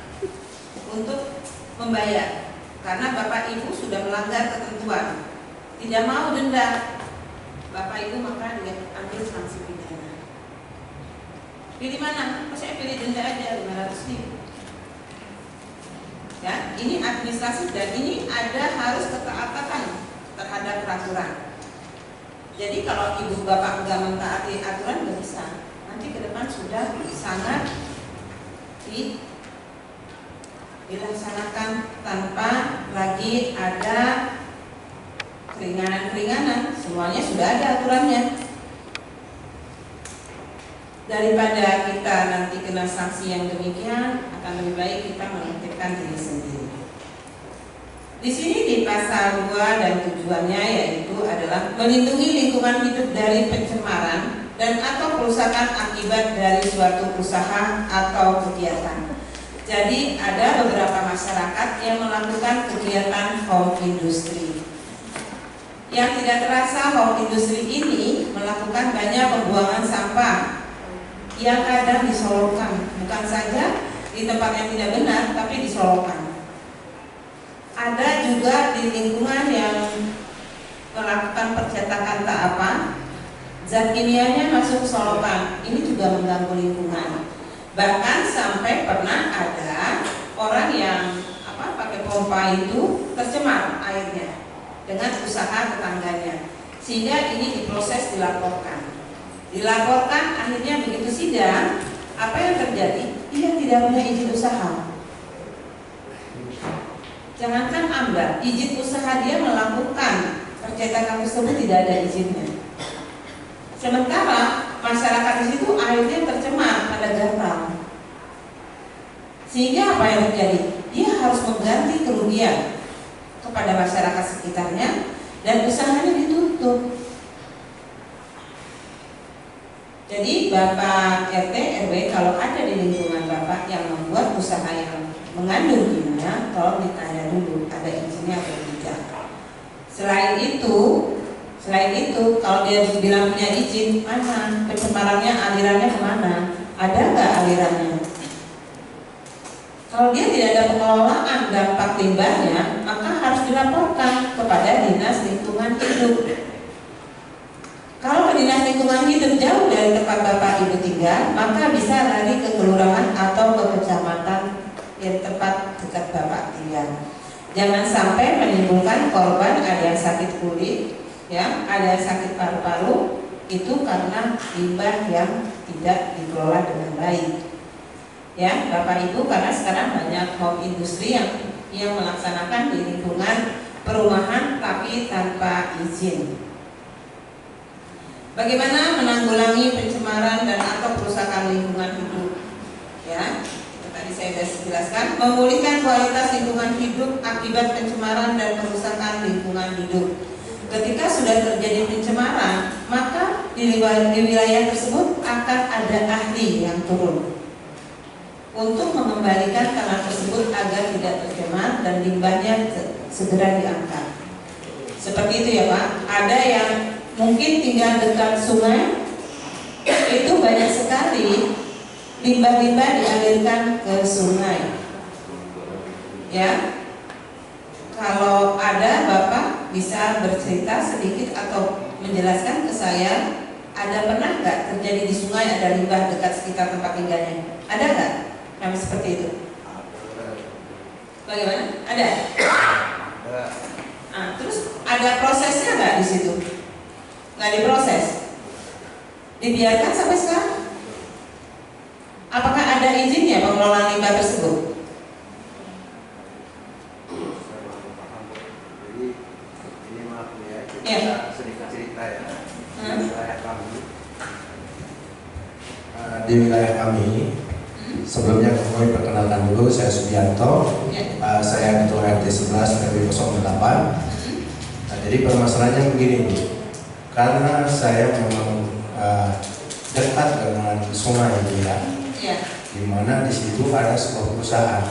untuk membayar karena Bapak Ibu sudah melanggar ketentuan. Tidak mau denda, Bapak Ibu maka diambil sanksi pidana. Pilih mana? Saya pilih denda aja 500.000. Ya, ini administrasi dan ini ada harus ketaatan terhadap peraturan. Jadi kalau ibu bapak nggak mentaati aturan nggak bisa. Nanti ke depan sudah sangat dilaksanakan tanpa lagi ada keringanan-keringanan. Semuanya sudah ada aturannya. Daripada kita nanti kena sanksi yang demikian, akan lebih baik kita menertibkan diri sendiri. Di sini di pasal 2 dan tujuannya yaitu adalah melindungi lingkungan hidup dari pencemaran dan atau kerusakan akibat dari suatu usaha atau kegiatan. Jadi ada beberapa masyarakat yang melakukan kegiatan home industry. Yang tidak terasa home industry ini melakukan banyak pembuangan sampah yang kadang disolokkan, bukan saja di tempat yang tidak benar, tapi disolokkan. Ada juga di lingkungan yang melakukan percetakan tak apa, zat kimianya masuk ke solokan. Ini juga mengganggu lingkungan. Bahkan sampai pernah ada orang yang pakai pompa itu tercemar airnya dengan usaha tetangganya, sehingga ini diproses dilaporkan. Akhirnya begitu sidang, apa yang terjadi? Dia tidak punya izin usaha. Jangankan AMDA, izin usaha dia melakukan percetakan tersebut tidak ada izinnya. Sementara masyarakat di situ airnya tercemar, ada gatal. Sehingga apa yang terjadi? Dia harus mengganti kerugian kepada masyarakat sekitarnya dan usahanya ditutup. Jadi Bapak RT RW kalau ada di lingkungan Bapak yang membuat usaha yang mengandung kimia, tolong ditanya dulu ada izinnya atau tidak. Selain itu kalau dia bilang punya izin, mana pencemarannya, alirannya kemana? Ada nggak alirannya? Kalau dia tidak ada pengelolaan dampak limbahnya, maka harus dilaporkan kepada Dinas Lingkungan Hidup. Kalau Dinas Lingkungan Hidup jauh dari tempat Bapak Ibu tinggal, maka bisa lari ke kelurahan atau ke kecamatan yang tempat dekat Bapak tinggal. Jangan sampai menimbulkan korban ada yang sakit kulit, ya, ada yang sakit paru-paru, itu karena limbah yang tidak dikelola dengan baik. Ya, Bapak Ibu, karena sekarang banyak home industri yang melaksanakan di lingkungan perumahan tapi tanpa izin. Bagaimana menanggulangi pencemaran dan atau kerusakan lingkungan hidup? Ya, tadi saya sudah jelaskan, memulihkan kualitas lingkungan hidup akibat pencemaran dan kerusakan lingkungan hidup. Ketika sudah terjadi pencemaran, maka di wilayah tersebut akan ada ahli yang turun untuk mengembalikan tanah tersebut agar tidak tercemar dan limbahnya segera diangkat. Seperti itu ya Pak. Ada yang mungkin tinggal dekat sungai, itu banyak sekali limbah-limbah dialirkan ke sungai. Ya, kalau ada Bapak bisa bercerita sedikit atau menjelaskan ke saya, ada pernah nggak terjadi di sungai ada limbah dekat sekitar tempat tinggalnya? Ada nggak yang seperti itu? Bagaimana? Ada? Nah, terus ada prosesnya nggak di situ? Nggak diproses? Dibiarkan sampai sekarang? Apakah ada izinnya pengelolaan limbah tersebut? Jadi ini maaf ya, kita Ya. sedikit cerita ya. Di wilayah kami, sebelumnya kami perkenalkan dulu, saya Subianto, saya Ketua RT 11 RW 08. Nah, jadi permasalahannya begini Bu, karena saya memang dekat dengan sungai itu ya, di mana di situ ada sebuah perusahaan.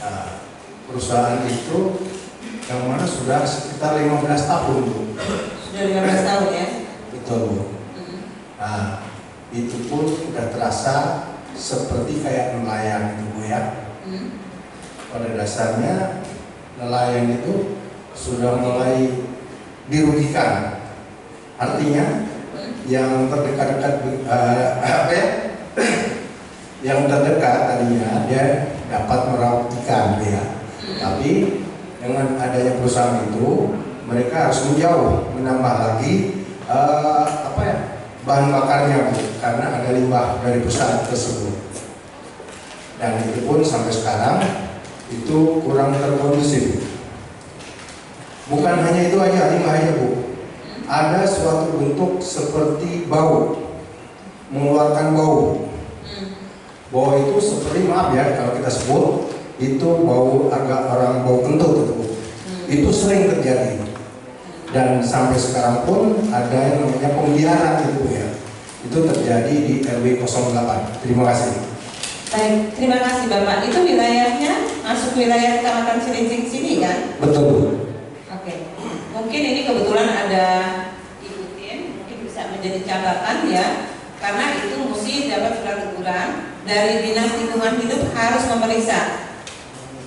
Nah, perusahaan itu yang mana sudah sekitar 15 tahun Bu. Sudah 15 tahun ya? Betul Bu. Nah, itu pun sudah terasa seperti kayak nelayan itu Bu ya. Pada dasarnya nelayan itu sudah mulai dirugikan. Artinya yang terdekat-dekat yang terdekat tadinya dia dapat meraup ikan ya. Tapi dengan adanya perusahaan itu mereka harus menjauh, menambah lagi bahan bakarnya Bu, karena ada limbah dari perusahaan tersebut. Dan itu pun sampai sekarang itu kurang terkondusif. Bukan hanya itu aja limbahnya Bu, ada suatu bentuk seperti bau, mengeluarkan bau. Bau itu seperti, maaf ya kalau kita sebut, itu bau agak orang bau kentut itu. Itu sering terjadi. Dan sampai sekarang pun ada yang namanya pemeliharaan gitu ya. Itu terjadi di RW 08. Terima kasih. Baik, terima kasih Bapak. Itu wilayahnya masuk wilayah Kecamatan Cilincing sini kan? Betul. Oke. Mungkin ini kebetulan ada Ibu Tin, mungkin bisa menjadi catatan ya. Karena itu mesti dapat surat teguran dari Dinas Lingkungan Hidup harus memeriksa.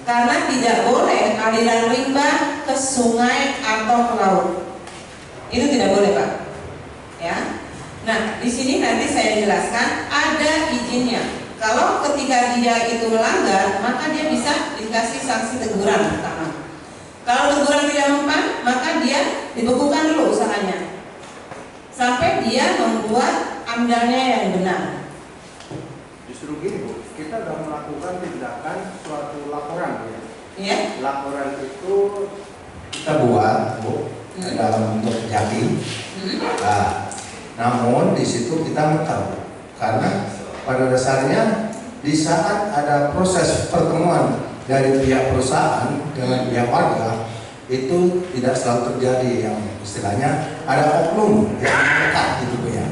Karena tidak boleh aliran limbah ke sungai atau ke laut. Itu tidak boleh, Pak. Ya. Nah, di sini nanti saya jelaskan ada izinnya. Kalau ketika dia itu melanggar, maka dia bisa dikasih sanksi teguran pertama. Kalau teguran tidak mempan, maka dia dibekukan dulu usahanya sampai dia membuat amdalnya yang benar. Justru gini Bu, kita sudah melakukan tindakan suatu laporan ya. Ya. Laporan itu kita buat Bu dalam bentuk jadi. Nah, namun di situ kita tahu karena pada dasarnya di saat ada proses pertemuan dari pihak perusahaan dengan pihak warga itu tidak selalu terjadi yang istilahnya ada oknum yang menekat gitu Bu ya.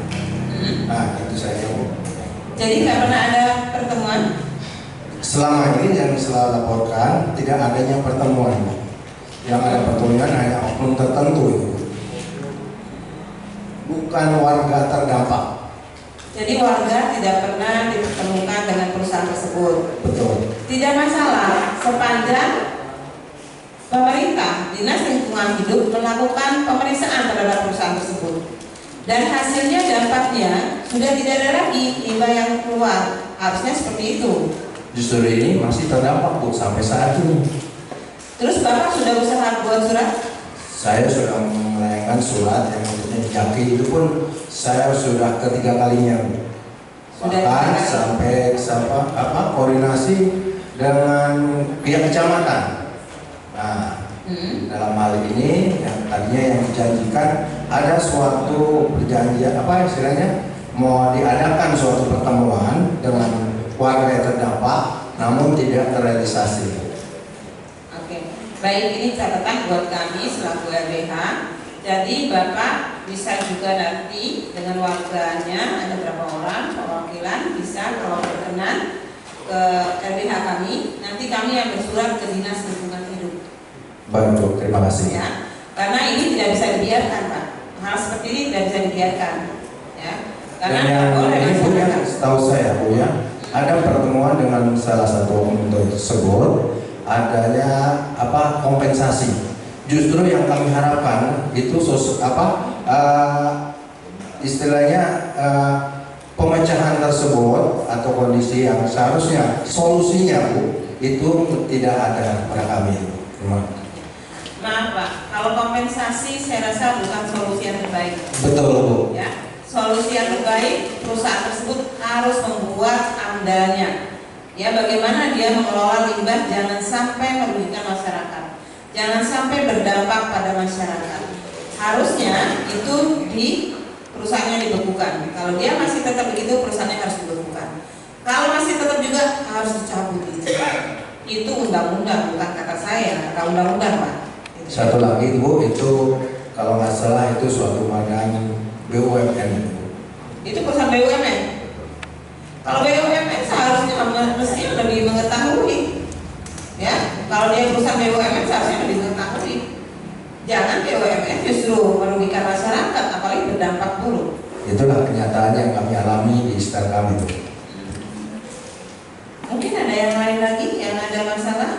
Nah itu saja Bu. Jadi nggak pernah ada pertemuan? Selama ini yang selalu laporkan tidak adanya pertemuan Bu. Yang ada pertemuan hanya oknum tertentu itu. Bukan warga terdampak. Jadi warga tidak pernah dipertemukan dengan perusahaan tersebut. Betul. Tidak masalah sepanjang pemerintah Dinas Lingkungan Hidup melakukan pemeriksaan terhadap perusahaan tersebut dan hasilnya dampaknya sudah tidak ada lagi limbah yang keluar. Harusnya seperti itu. Justru ini masih terdampak Bu sampai saat ini. Terus Bapak sudah usaha buat surat? Saya sudah melayangkan surat yang untuknya di Jaki itu pun saya sudah ketiga kalinya. Bahkan sampai koordinasi dengan pihak kecamatan. Nah, dalam hal ini yang tadinya yang dijanjikan ada suatu perjanjian istilahnya mau diadakan suatu pertemuan dengan warga yang terdampak, namun tidak terrealisasi. Baik, ini catatan buat kami selaku RWH. Jadi Bapak bisa juga nanti dengan warganya, ada berapa orang perwakilan bisa kalau berkenan ke RWH kami, nanti kami yang bersurat ke Dinas Lingkungan Hidup. Baik, terima kasih. Ya, karena ini tidak bisa dibiarkan Pak. Hal seperti ini tidak bisa dibiarkan. Ya, karena ini Bu ya, setahu saya Bu ya, ada pertemuan dengan salah satu oknum tersebut. Adanya kompensasi. Justru yang kami harapkan itu istilahnya pemecahan tersebut atau kondisi yang seharusnya solusinya Bu itu tidak ada pada kami. Maaf Pak, kalau kompensasi saya rasa bukan solusi yang terbaik. Betul Bu. Ya, solusi yang terbaik perusahaan tersebut harus membuat amdalnya. Ya, bagaimana dia mengelola limbah jangan sampai merugikan masyarakat, jangan sampai berdampak pada masyarakat. Harusnya itu di perusahaannya dibekukan. Kalau dia masih tetap begitu, perusahaannya harus dibekukan. Kalau masih tetap juga harus dicabut itu. Itu undang-undang, bukan kata saya, kata undang-undang Pak. Satu lagi Bu, itu kalau nggak salah itu suatu badan BUMN. Itu perusahaan BUMN. Kalau BUMN seharusnya mesti lebih mengetahui, ya. Kalau dia perusahaan BUMN seharusnya lebih mengetahui. Jangan BUMN justru merugikan masyarakat, apalagi berdampak buruk. Itulah kenyataan yang kami alami di sekitar kami itu. Mungkin ada yang lain lagi yang ada masalah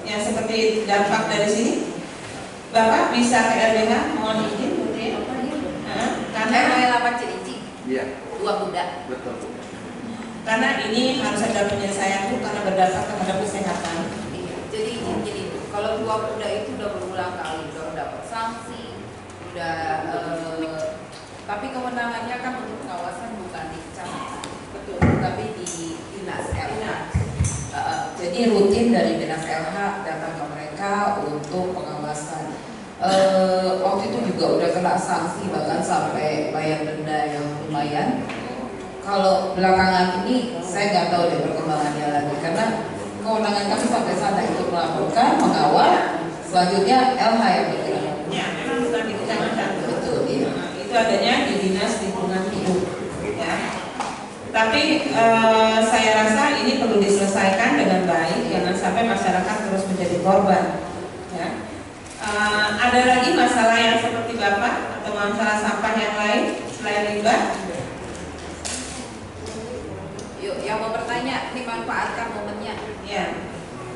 yang seperti dampak dari sini. Bapak bisa ke RWH, mohon izin Bu Tin. Karena 8 Cilincing. Iya. 2 kuda. Betul. Karena ini harus ada penyelesaian Bu karena berdampak terhadap kesehatan. Iya. Jadi gini Bu, kalau 2 kuda itu udah berulang kali udah dapat sanksi, tapi kewenangannya kan untuk pengawasan bukan di kecamatan, betul, tapi di Dinas LH. Jadi rutin dari Dinas LH datang ke mereka untuk pengawasan. Waktu itu juga udah kena sanksi bahkan sampai bayar denda yang lumayan. Kalau belakangan ini saya nggak tahu deh perkembangannya lagi karena kewenangan kami sampai sana itu melaporkan, mengawal, selanjutnya LH yang bergerak. Ya, memang bukan di kecamatan. Betul, iya. Itu adanya di dinas lingkungan hidup. Ya. Tapi saya rasa ini perlu diselesaikan dengan baik, jangan sampai masyarakat terus menjadi korban. Ya. Ada lagi masalah yang seperti Bapak atau masalah sampah yang lain selain limbah? Yuk, yang mau bertanya, ini manfaatkan momennya. Ya.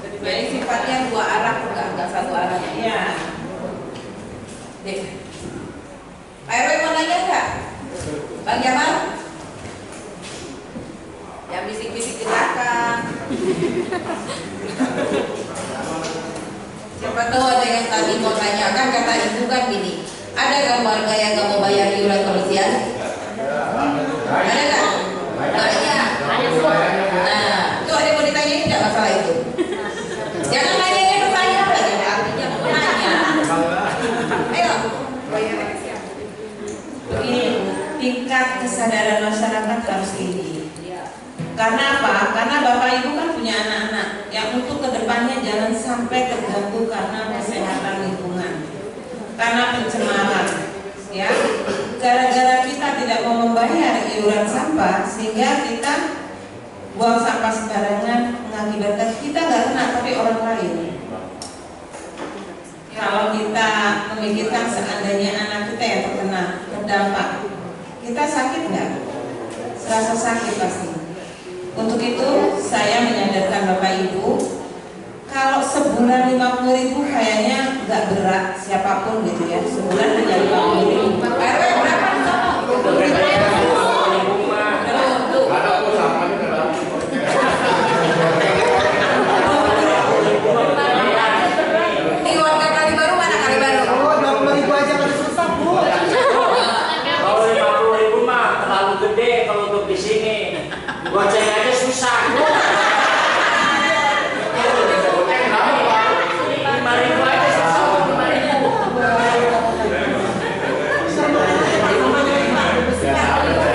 Jadi sifatnya dua arah, enggak satu arah. Ya. Dek. Pak RW mau nanya enggak? Bang Jamal? Yang bisik-bisik di belakang. Siapa tahu ada yang tadi mau tanyakan, kata ibu kan gini, ada nggak warga yang nggak mau bayar iuran kebersihan? Ada nggak? Banyak. Nah, itu ada yang mau ditanyain nggak masalah itu? Jangan nanyain pertanyaan lagi, artinya mau nanya. Ayo, bayarnya siapa? Begini, tingkat kesadaran masyarakat harus tinggi. Karena apa? Karena Bapak Ibu kan punya anak-anak yang untuk kedepannya jangan sampai terganggu karena kesehatan lingkungan, karena pencemaran, ya. Gara-gara kita tidak mau membayar iuran sampah, sehingga kita buang sampah sembarangan, mengakibatkan kita nggak kena tapi orang lain. Kalau kita memikirkan seandainya anak kita yang terkena terdampak, kita sakit nggak? Serasa sakit pasti. Untuk itu saya menyadarkan Bapak Ibu, kalau sebulan 50.000 kayaknya nggak berat siapapun gitu ya, sebulan hanya 50.000. RW berapa? Ini warga Kalibaru mana Kalibaru? Oh, 20.000 aja kan susah, Bu. Kalau 50.000 mah terlalu gede kalau untuk di sini. Goceng aja susah. 5.000 aja susah. 5.000.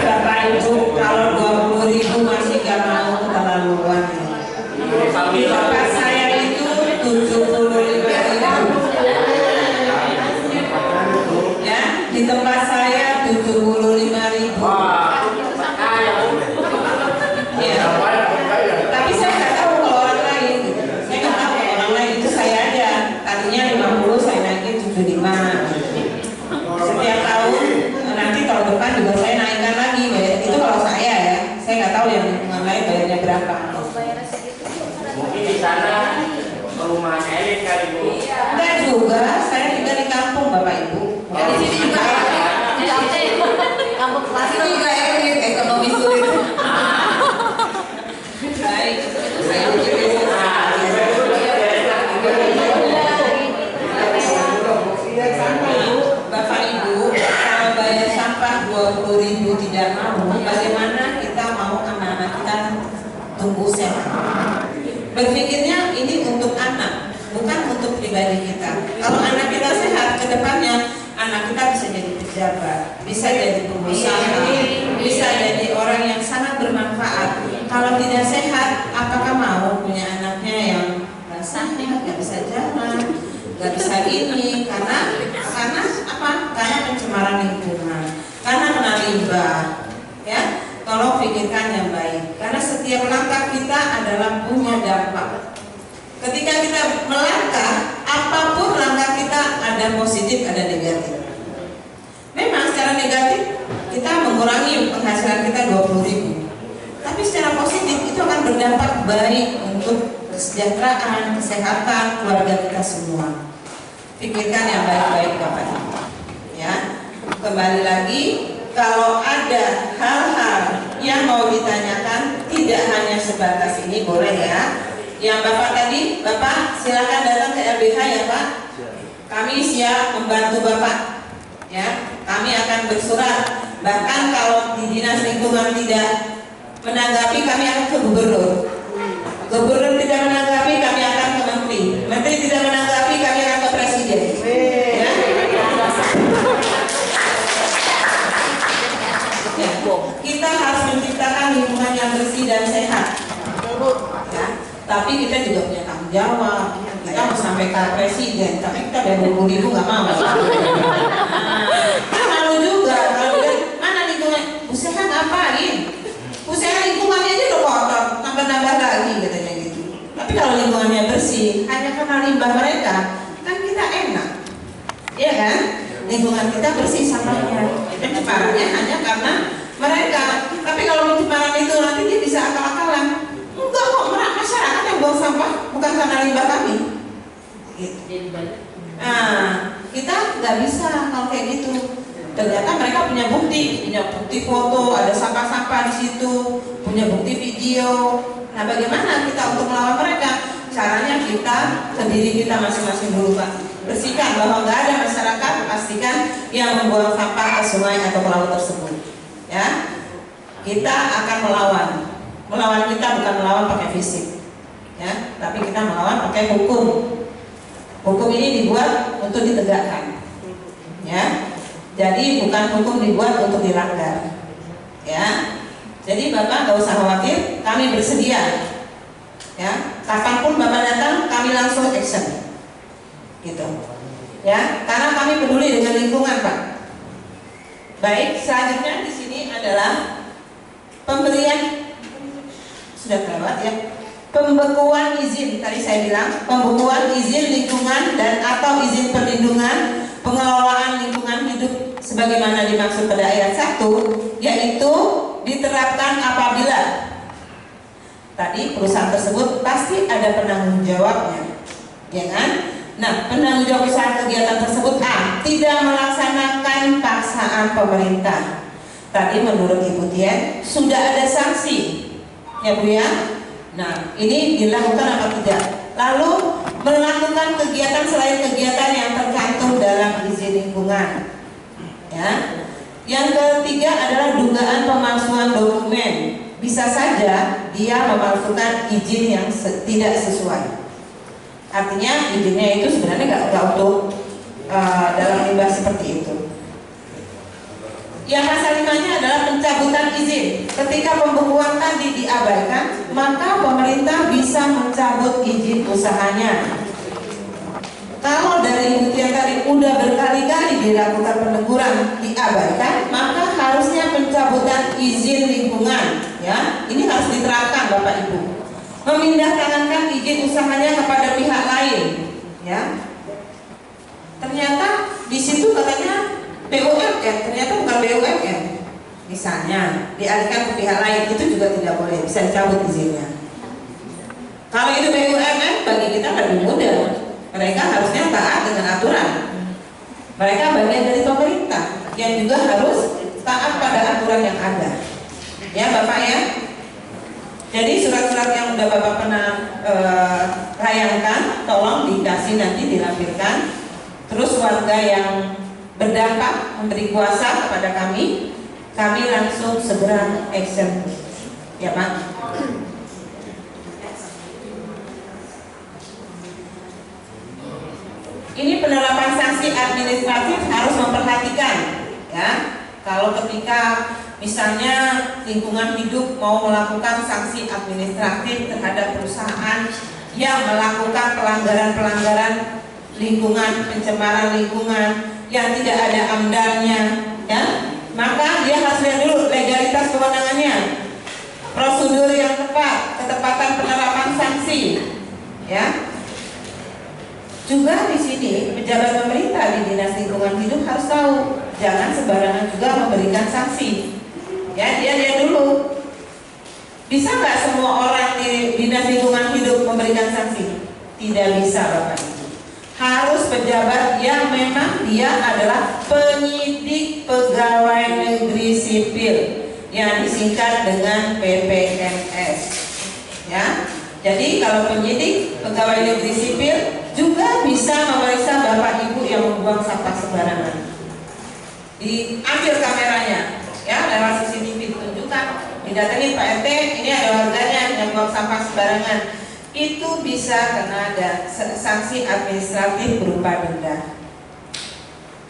Bapak Ibu, kalau 20.000 masih nggak mau keterlaluan. Di tempat saya itu 75.000. Ya, di tempat saya 75.000. Ya. Tapi saya nggak tahu kalau orang lain. Saya nggak tahu kalau orang lain, itu saya aja. Tadinya 50, saya naikin 75. Setiap tahun, nanti tahun depan juga saya naikkan lagi. Itu kalau saya ya. Saya nggak tahu yang lingkungan lain bayarnya berapa. Mungkin di sana perumahan elit kali Bu. Enggak juga, saya tinggal di kampung Bapak Ibu. Di sini juga ya. Kampung Klasik juga ya, ekonomi sulit. Baik, itu saya Bapak Ibu, kalau bayar sampah 20.000 tidak mau, bagaimana kita mau anak-anak kita tumbuh sehat? Berpikirnya ini untuk anak, bukan untuk pribadi kita. Kalau anak kita sehat, ke depannya anak kita bisa jadi pejabat, bisa jadi pengusaha, bisa jadi orang yang sangat bermanfaat. Kalau tidak sehat, apakah mau punya anaknya yang sehat, nggak bisa jalan, nggak bisa ini, karena apa? Karena pencemaran lingkungan, karena kena limbah, ya. Tolong pikirkan yang baik, karena setiap langkah kita adalah punya dampak. Ketika kita melangkah, apapun langkah kita ada positif, ada negatif. Memang secara negatif kita mengurangi penghasilan kita 20.000, tapi secara positif itu akan berdampak baik untuk kesejahteraan, kesehatan keluarga kita semua. Pikirkan yang baik-baik Bapak Ibu. Ya, kembali lagi, kalau ada hal-hal yang mau ditanyakan, tidak hanya sebatas ini, boleh ya. Yang Bapak tadi, Bapak silakan datang ke LBH ya Pak. Kami siap membantu Bapak. Ya, kami akan bersurat. Bahkan kalau di dinas lingkungan tidak menanggapi, kami akan ke gubernur. Gubernur tidak menanggapi, kami akan ke menteri. Menteri tidak menanggapi, kami akan ke presiden. Ya. Ya. Kita harus menciptakan lingkungan yang bersih dan sehat. Ya. Tapi kita juga sampai ke presiden, tapi kita 20.000 nggak mau. Malu juga kalau mana lingkungan, usaha ngapain? Usaha lingkungannya aja udah kotor, nambah-nambah lagi katanya gitu. Tapi kalau lingkungannya bersih, hanya karena limbah mereka, kan kita enak, iya kan? Lingkungan kita bersih sampahnya, pencemarannya hanya karena mereka. Tapi kalau pencemaran itu nanti dia bisa akal-akalan. Enggak kok, masyarakat yang buang sampah, bukan karena limbah kami. Gitu. Nah, kita nggak bisa kalau kayak gitu. Ternyata mereka punya bukti foto, ada sampah-sampah di situ, punya bukti video. Nah, bagaimana kita untuk melawan mereka? Caranya kita ke diri kita masing-masing dulu, Pak. Bersihkan bahwa nggak ada masyarakat, pastikan yang membuang sampah ke sungai atau ke laut tersebut. Ya, kita akan melawan. Melawan kita bukan melawan pakai fisik, ya, tapi kita melawan pakai hukum. Hukum ini dibuat untuk ditegakkan, ya. Jadi bukan hukum dibuat untuk dilanggar, ya. Jadi Bapak nggak usah khawatir, kami bersedia, ya. Kapanpun Bapak datang, kami langsung action, gitu, ya. Karena kami peduli dengan lingkungan, Pak. Baik, selanjutnya di sini adalah pemberian, sudah terlewat ya. Pembekuan izin, tadi saya bilang pembekuan izin lingkungan dan atau izin perlindungan pengelolaan lingkungan hidup sebagaimana dimaksud pada ayat 1, yaitu diterapkan apabila tadi perusahaan tersebut pasti ada penanggung jawabnya, ya kan? Nah, penanggung jawab usaha kegiatan tersebut tidak melaksanakan paksaan pemerintah. Tadi menurut Ibu Tien sudah ada sanksi, ya Bu ya. Nah, ini dilakukan apa tidak? Lalu melakukan kegiatan selain kegiatan yang tercantum dalam izin lingkungan. Ya. Yang ketiga adalah dugaan pemalsuan dokumen. Bisa saja dia memalsukan izin yang tidak sesuai. Artinya izinnya itu sebenarnya nggak untuk dalam limbah seperti itu. Yang pasal 5-nya adalah pencabutan izin. Ketika pembekuan tadi diabaikan, maka pemerintah bisa mencabut izin usahanya. Kalau dari Ibu Tia tadi udah berkali-kali dilakukan peneguran diabaikan, maka harusnya pencabutan izin lingkungan, ya. Ini harus diterapkan Bapak Ibu. Memindahkankan izin usahanya kepada pihak lain, ya. Ternyata di situ katanya BUMN, ternyata bukan BUMN. Misalnya dialihkan ke pihak lain, itu juga tidak boleh, bisa dicabut izinnya. Kalau itu BUMN, bagi kita lebih mudah. Mereka harusnya taat dengan aturan. Mereka bagian dari pemerintah yang juga harus taat pada aturan yang ada. Ya Bapak ya. Jadi surat-surat yang udah Bapak pernah layangkan, tolong dikasih nanti dilampirkan. Terus warga yang berdampak memberi kuasa kepada kami langsung segera action, ya Pak. Ini penerapan sanksi administratif harus memperhatikan, ya. Kalau ketika misalnya lingkungan hidup mau melakukan sanksi administratif terhadap perusahaan yang melakukan pelanggaran-pelanggaran lingkungan, pencemaran lingkungan yang tidak ada amdalnya, ya, maka dia harus lihat dulu legalitas kewenangannya, prosedur yang tepat, ketepatan penerapan sanksi, ya. Juga di sini pejabat pemerintah di Dinas Lingkungan Hidup harus tahu, jangan sembarangan juga memberikan sanksi, ya. Dia lihat dulu, bisa nggak semua orang di Dinas Lingkungan Hidup memberikan sanksi? Tidak bisa Bapak. Harus pejabat yang memang dia adalah penyidik pegawai negeri sipil yang disingkat dengan PPNS, ya. Jadi kalau penyidik pegawai negeri sipil juga bisa memeriksa Bapak Ibu yang membuang sampah sembarangan. Diambil kameranya, ya, lewat CCTV ditunjukkan, didatangi Pak RT, ini ada warganya yang buang sampah sembarangan. Itu bisa kena ada sanksi administratif berupa denda,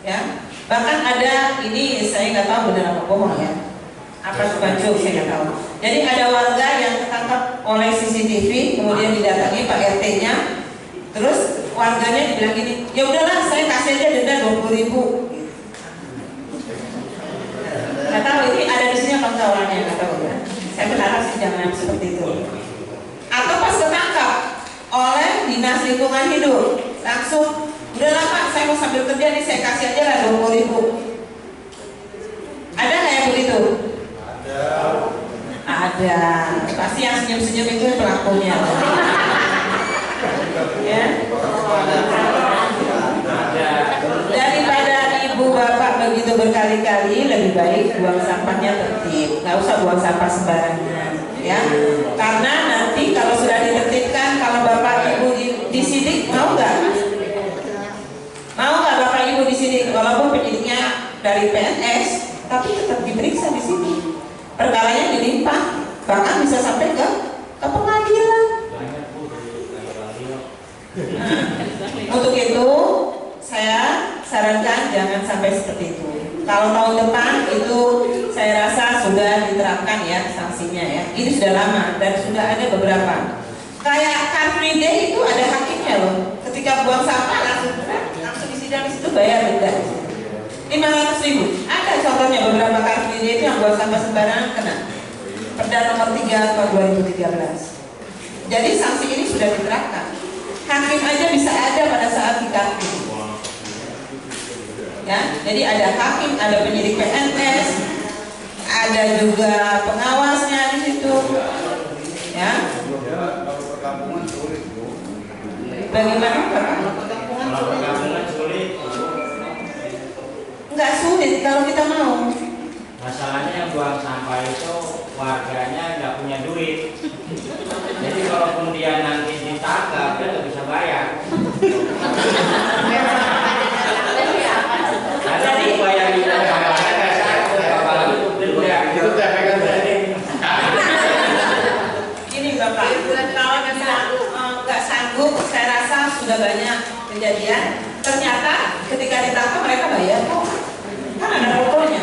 ya. Bahkan ada, ini saya nggak tahu benar apa bohong ya, apa sebancu saya nggak tahu. Jadi ada warga yang tertangkap oleh CCTV, kemudian didatangi Pak RT-nya, terus warganya dibilang gini, ya udahlah saya kasih aja denda 20.000. Nggak tahu ini ada di sini apa enggak orangnya, nggak tahu ya. Saya berharap sih jangan seperti itu. Atau pas ketangkap oleh dinas lingkungan hidup, langsung udahlah Pak, saya mau sambil kerja nih, saya kasih aja lah 20.000. Ada nggak yang begitu? Ada. Pasti yang senyum-senyum itu pelakunya. Ya. Daripada ibu bapak begitu berkali-kali, lebih baik buang sampahnya tertib. Nggak usah buang sampah sembarangan, ya. Karena nanti kalau sudah ditertibkan, kalau bapak ibu disidik, mau nggak? Mau nggak bapak ibu disidik? Walaupun penyidiknya dari PNS, tapi tetap diperiksa di sini. Perkaranya dilimpah, bahkan bisa sampai ke pengadilan. Untuk itu saya sarankan jangan sampai seperti itu. Kalau tahun depan itu saya rasa sudah diterapkan ya sanksinya ya. Ini sudah lama dan sudah ada beberapa. Kayak Car Free Day itu ada hakimnya loh. Ketika buang sampah langsung disidang di situ bayar denda. 500.000. Ada contohnya beberapa Car Free Day itu yang buang sampah sembarangan kena. Perda nomor 3 tahun 2013. Jadi sanksi ini sudah diterapkan. Hakim aja bisa ada pada saat dikasih. Ya, jadi ada hakim, ada penyidik PNS, ada juga pengawasnya di situ. Ya. Bagaimana Pak? Enggak sulit kalau kita mau. Masalahnya yang buang sampah itu warganya nggak punya duit. Jadi kalau kemudian nanti ditangkap dia nggak bisa bayar. Ada bayar di apalagi denda. Itu Ini Bapak, kalau kita nggak sanggup, saya rasa sudah banyak kejadian. Ternyata ketika ditangkap mereka bayar kok. Kan ada fotonya.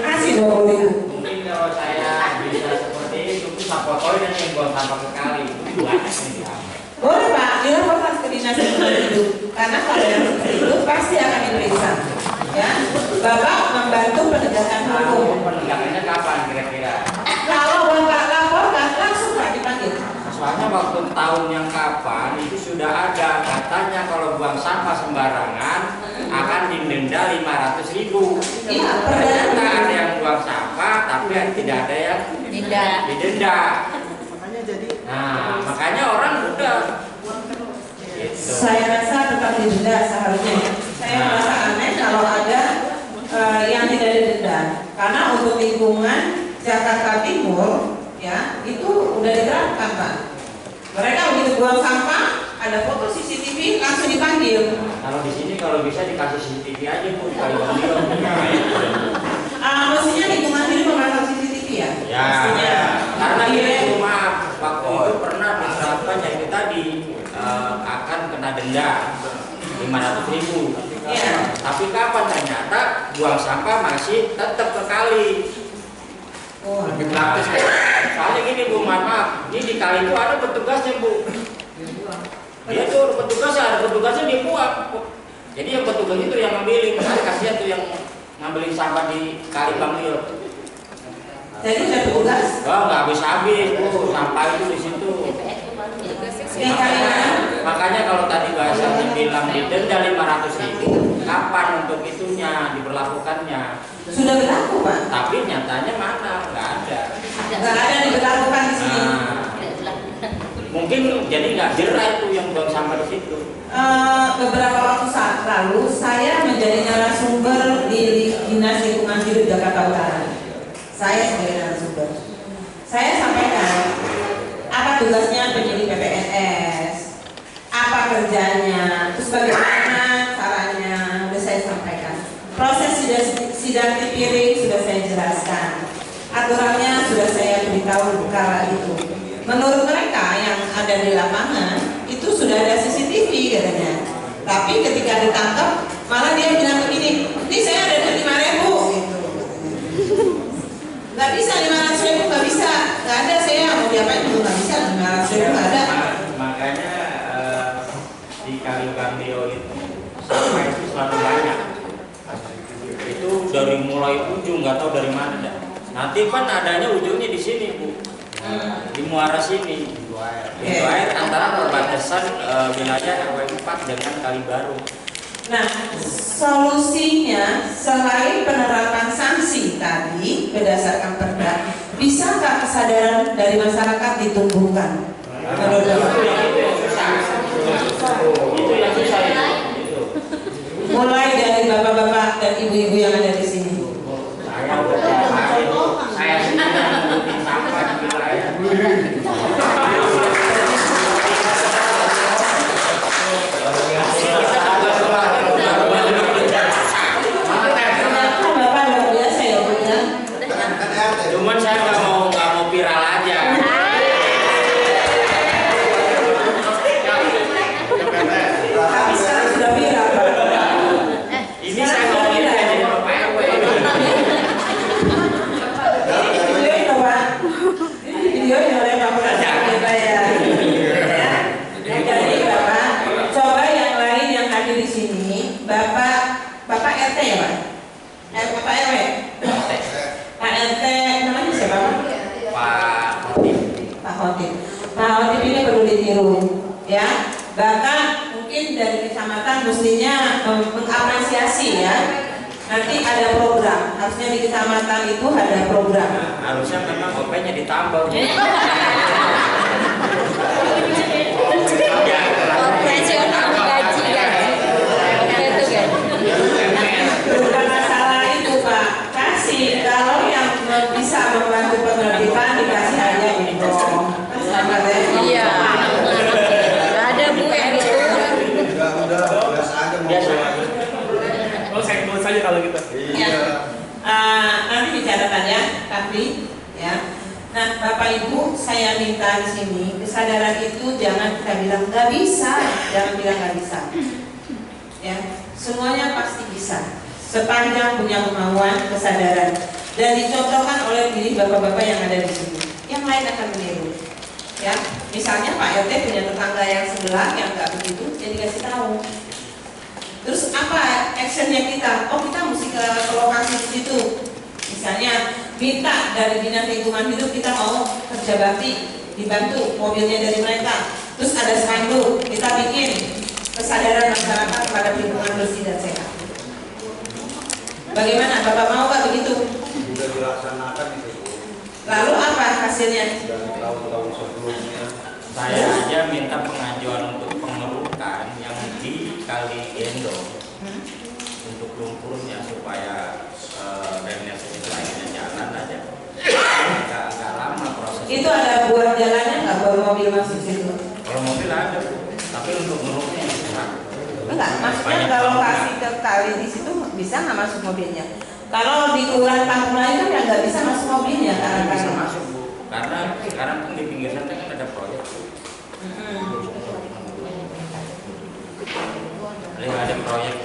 Kasih 20.000. Mungkin kalau saya bisa seperti itu, sampah poin yang buang sampah sekali itu banyak yang diambil. Boleh Pak, dilaporkan ke dinas lingkungan hidup. Karena kalau yang seperti itu pasti akan diperiksa. Ya, Bapak membantu penegakan hukum. Penegakannya kapan kira-kira? Kalau Bapak laporkan langsung Pak dipanggil. Soalnya waktu tahun yang kapan itu sudah ada katanya kalau buang sampah sembarangan akan didenda 500.000. Iya, ternyata ada yang buang sampah tapi tidak ada yang didenda. Nah, makanya orang udah gitu. Saya rasa tetap didenda seharusnya. Saya merasa aneh kalau ada yang tidak didenda. Karena untuk lingkungan Jakarta Timur ya itu udah diterapkan Pak. Mereka begitu buang sampah ada foto CCTV langsung dipanggil. Kalau di sini kalau bisa dikasih CCTV aja Bu, kali mestinya lingkungan hidup memasang CCTV ya? Ya, mestinya. Karena ini maaf, waktu itu pernah diterapkan yang itu tadi akan kena denda 500.000. Ya. Tapi kapan ternyata buang sampah masih tetap ke kali. Oh, lebih praktis. Soalnya gini Bu, maaf, ini di kali itu ada petugasnya Bu. Dia tuh petugasnya dia buang. Jadi yang petugas itu yang ngambilin, makanya kasihan tuh yang ngambilin sampah di kali Bangil. Jadi ada petugas? Oh, nggak habis-habis Bu, sampah itu di situ. Makanya kalau tadi bahasanya bilang didenda 500.000, kapan untuk itunya diberlakukannya? Sudah berlaku Pak. Tapi nyatanya mana? Nggak ada. Nggak ada diberlakukan di sini. Mungkin jadi nggak jerah itu yang buang sampah di situ. Beberapa waktu saat lalu saya menjadi narasumber di Dinas Lingkungan Hidup Jakarta Utara. Saya sebagai narasumber. Saya sampaikan apa tugasnya penyidik PPNS, apa kerjanya, terus bagaimana caranya, sudah saya sampaikan. Proses sidang tipiring sudah saya jelaskan. Aturannya sudah saya beritahu kala itu. Menurut mereka yang ada di lapangan itu sudah ada CCTV katanya. Tapi ketika ditangkap malah dia bilang begini, ini saya ada 5.000 gitu. Nggak bisa 500.000 nggak bisa, nggak ada saya mau diapain juga nggak bisa 500.000 nggak ada. Makanya di Kali Gambio itu sampah itu selalu banyak. Itu dari mulai ujung nggak tahu dari mana dah. Nanti kan adanya ujungnya di sini Bu, di muara sini. Pintu air antara perbatasan wilayah RW 4 dengan Kali Baru. Nah, solusinya selain penerapan sanksi tadi berdasarkan perda, bisakah kesadaran dari masyarakat ditumbuhkan? Itu yang susah itu. Mulai dari bapak-bapak dan ibu-ibu yang ada di sini. Saya sendiri mengikuti sampah di wilayah. Bapak luar biasa ya Bu ya. Cuman saya nggak mau viral aja. Tapi sekarang sudah viral Pak. Ini saya ngomongin aja di Bapak RW. Videoin dong Pak. Videoin oleh Bapak ya. Jadi Bapak, coba yang lain yang hadir di sini, Bapak RT ya Pak? Bapak RW? Pak RT, namanya siapa Pak? Pak Khotib. Pak Khotib. Pak Khotib ini perlu ditiru, ya. Bahkan mungkin dari kecamatan mestinya mengapresiasi ya. Nanti ada program, harusnya di kecamatan itu ada program. Harusnya memang OP-nya ditambah. Bukan masalah itu Pak, kasih kalau yang bisa membantu penertiban dikasih aja gitu. Iya. Ada Bu yang itu. Oh, saya ikut saja kalau gitu. Ya. Nanti bicarakan ya, Kapri. Ya. Nah, Bapak Ibu, saya minta di sini kesadaran itu jangan kita bilang nggak bisa, jangan bilang nggak bisa. Ya, semuanya pasti bisa. Sepanjang punya kemauan, kesadaran, dan dicontohkan oleh diri bapak-bapak yang ada di sini. Yang lain akan meniru. Ya, misalnya Pak RT punya tetangga yang sebelah yang nggak begitu, jadi kasih tahu. Terus apa actionnya kita? Oh, kita mesti ke lokasi di situ. Misalnya minta dari dinas lingkungan hidup kita mau kerja bakti, dibantu mobilnya dari mereka. Terus ada spanduk, kita bikin kesadaran masyarakat pada lingkungan bersih dan sehat. Bagaimana? Bapak mau nggak begitu? Sudah dilaksanakan itu. Lalu apa hasilnya? Dari tahun-tahun sebelumnya. Saya aja minta pengajuan untuk pengerukan yang di Kali Gendong untuk lumpurnya supaya drainase itu akhirnya jalan aja. Nggak lama proses. Itu ada buat jalannya nggak bawa mobil masuk situ? Kalau mobil ada, tapi untuk ngeruknya susah. Enggak, maksudnya kalau kasih ke kali di situ bisa nggak masuk mobilnya? Kalau di kelurahan kampung lain kan yang nggak bisa masuk mobilnya karena bisa masuk Bu, karena sekarang kan di pinggir sana kan ada proyek. Ada proyek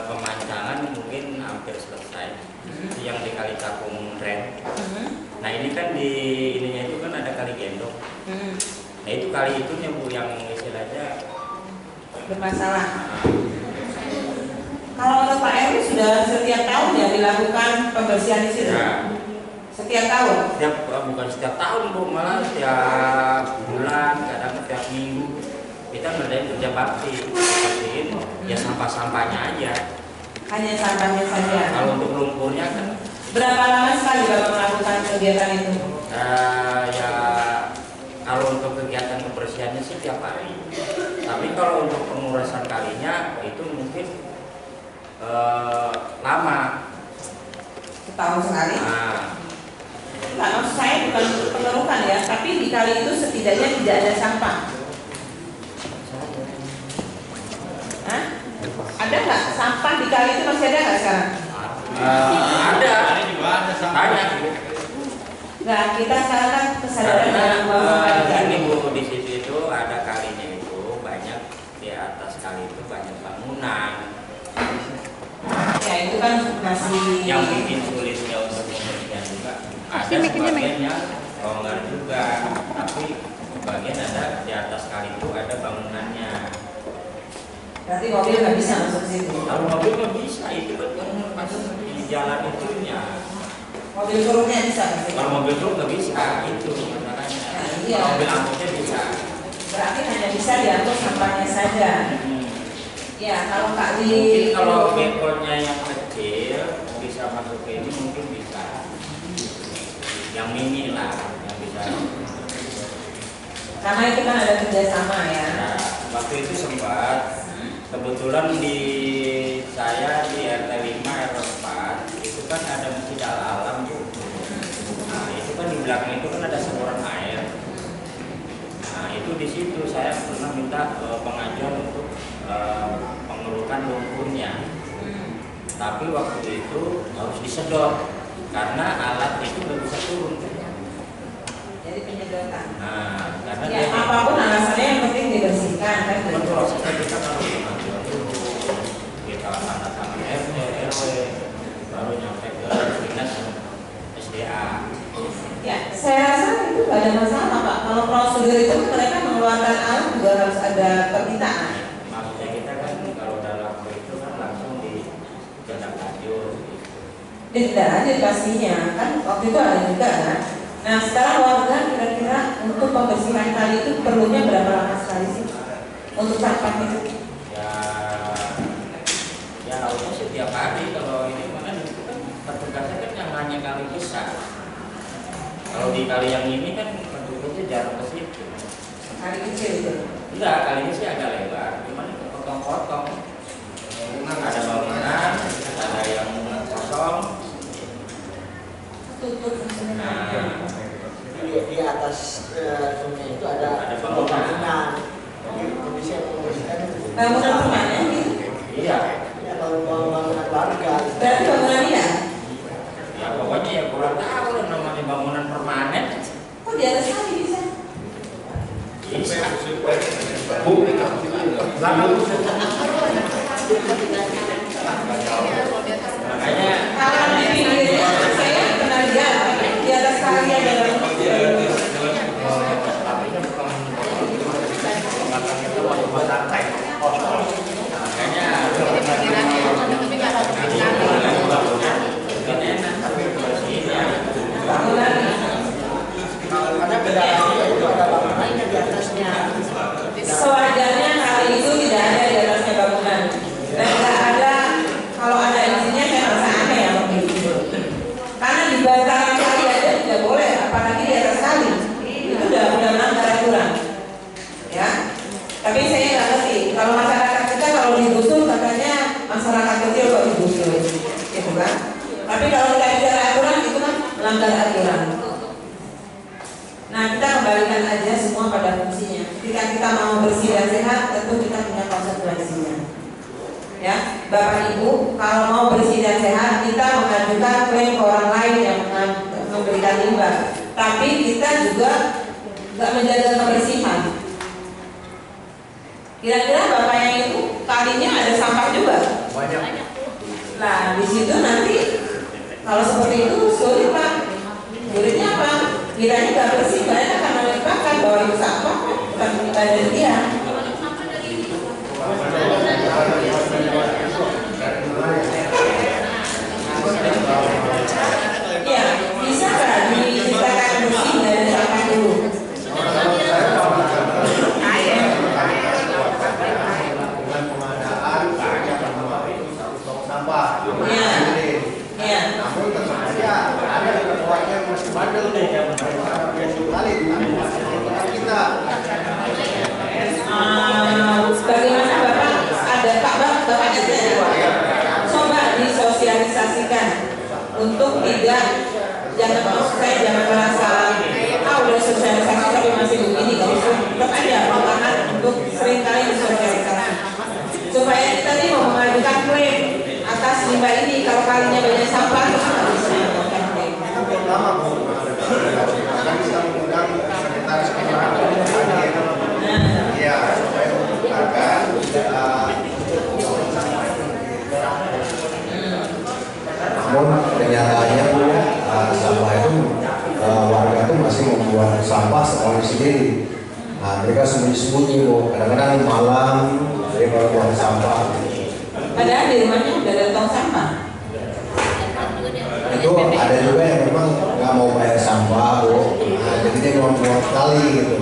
pemancangan mungkin hampir selesai. Yang di Kali Cakung Ren. Nah ini kan di ininya itu kan ada Kali Gendong. Nah itu kali itunya Bu yang istilahnya bermasalah. Kalau menurut Pak RW sudah setiap tahun ya dilakukan pembersihan di situ? Ya. Setiap tahun? Bukan setiap tahun Bu, malah setiap bulan, kadang setiap minggu kita ngerjain kerja bakti, bersihin ya sampah-sampahnya aja. Hanya sampahnya saja. Kalau untuk lumpurnya kan berapa lama sekali Bapak melakukan kegiatan itu? Ya kalau untuk kegiatan kebersihannya sih tiap hari. Tapi kalau untuk pengurasan kalinya itu mungkin lama. Setahun sekali? Nah. Enggak, maksud saya bukan pengerukan ya, tapi di kali itu setidaknya tidak ada sampah. Hah? Ada nggak sampah di kali itu masih ada nggak sekarang? Ada. Banyak. Nah, kita sekarang kan kesadaran dalam ini Bu, di situ itu ada kalinya itu banyak, di atas kali itu banyak bangunan. Ya itu kan masih yang bikin sulitnya untuk pembersihan juga. Ada sebagian yang longgar juga, tapi sebagian ada di atas kali itu ada bangunannya. Berarti mobil nggak bisa masuk situ. Kalau mobil nggak bisa, itu kan yang masuk di jalan itunya. Mobil truknya bisa masuk. Kalau mobil truk nggak bisa, itu makanya. Iya. Kalau mobil angkutnya bisa. Berarti hanya bisa diangkut sampahnya saja. Ya, kalau kali Mungkin kalau bekornya yang kecil bisa masuk ke ini mungkin bisa. Yang mini lah, yang bisa. Karena itu kan ada kerjasama ya. Nah, waktu itu sempat kebetulan di saya di RT 5 RT 4 itu kan ada masjid Al Alam Bu. Nah itu kan di belakang itu kan ada saluran air. Nah itu di situ saya pernah minta pengajuan untuk pengerukan lumpurnya. Tapi waktu itu harus disedot karena alat itu nggak bisa turun. Jadi penyedotan. Nah, karena ya, apapun alasannya yang penting dibersihkan kan. Prosesnya kita harus pengajuan dulu. Kita tanda tangan RT RW baru nyampe ke dinas SDA. Ya, saya rasa itu nggak ada masalah Pak. Kalau prosedur itu mereka mengeluarkan alat juga harus ada permintaan. Maksudnya kita kan kalau dalam itu kan langsung di tindak lanjut. Tidak lanjut pastinya kan waktu itu ada juga kan. Nah sekarang warga kira-kira untuk pembersihan kali itu perlunya berapa lama sekali sih untuk sampah itu? Ya harusnya setiap hari kalau ini mana itu kan petugasnya kan yang hanya kali besar. Kalau di kali yang ini kan petugasnya jarang ke situ. Kali kecil itu? Enggak, kalinya sih agak lebar, cuman itu potong-potong. Ada bangunan, ada yang kosong. Tutup nah, di atas sungai itu ada bangunan. Kondisi yang membersihkan bangunan permanen gitu? Iya. Ya, bangunan warga. Berarti bangunan dia? Ya pokoknya ya kurang tahu namanya bangunan permanen. Kok di atas kali bisa? Bisa. Makanya kalau di pinggirnya saya pernah lihat di atas kali ada sewajarnya kali itu tidak ada di atasnya bangunan dan tidak ada, kalau ada izinnya saya merasa aneh ya waktu itu karena di bantaran kali aja tidak boleh apalagi di atas kali itu udah melanggar aturan ya. Tapi saya nggak ngerti kalau masyarakat kita kalau digusur katanya masyarakat kecil kok digusur gitu kan, tapi kalau kita bicara aturan itu kan melanggar aturan. Nah kita kembalikan aja semua pada fungsinya. Ketika kita mau bersih dan sehat, tentu kita punya konsekuensinya. Ya, Bapak Ibu, kalau mau bersih dan sehat, kita mengajukan klaim ke orang lain yang memberikan limbah. Tapi kita juga nggak menjaga kebersihan. Kira-kira Bapak yang itu kalinya ada sampah juga? Banyak. Nah di situ nanti kalau seperti itu sulit Pak. Sulitnya apa? Kiranya nggak bersih, mereka akan melimpahkan bahwa itu sampah bukan dari dia. Ya, bisa nggak diceritakan bersih dari sampah dulu? Namun tetap saja ada keluarga yang masih bandel kita. Bagaimana Bapak ada Bapak coba disosialisasikan untuk tidak jangan merasa udah sosialisasi tapi masih begini nggak usah, tetap aja perlahan untuk sering kali disosialisasi supaya kita nih mau mengajukan klaim atas limbah ini kalau kalinya banyak sampah terus nggak bisa mengajukan klaim. Pertama kami sedang mengundang sekretaris kelurahan ya supaya menggunakan namun kenyataannya sampah itu warga itu masih membuang sampah sekolah sendiri. Nah mereka sembunyi-sembunyi kadang-kadang malam, kalau buang sampah. Padahal di rumahnya udah ada tong sampah. Itu ada juga yang memang nggak mau bayar sampah, Bu. Nah, jadi dia buang-buang sekali gitu.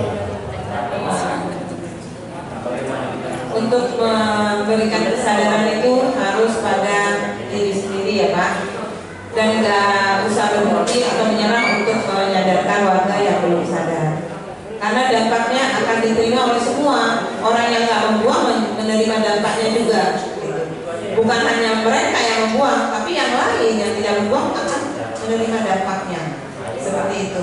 Untuk memberikan kesadaran itu harus pada diri sendiri ya Pak, dan nggak usah berhenti atau menyerah untuk menyadarkan warga yang belum sadar, karena dampaknya akan diterima oleh semua orang yang nggak membuang, menerima dampaknya juga. Bukan hanya mereka yang membuang, tapi yang lain yang tidak membuang akan menerima dampaknya. Seperti itu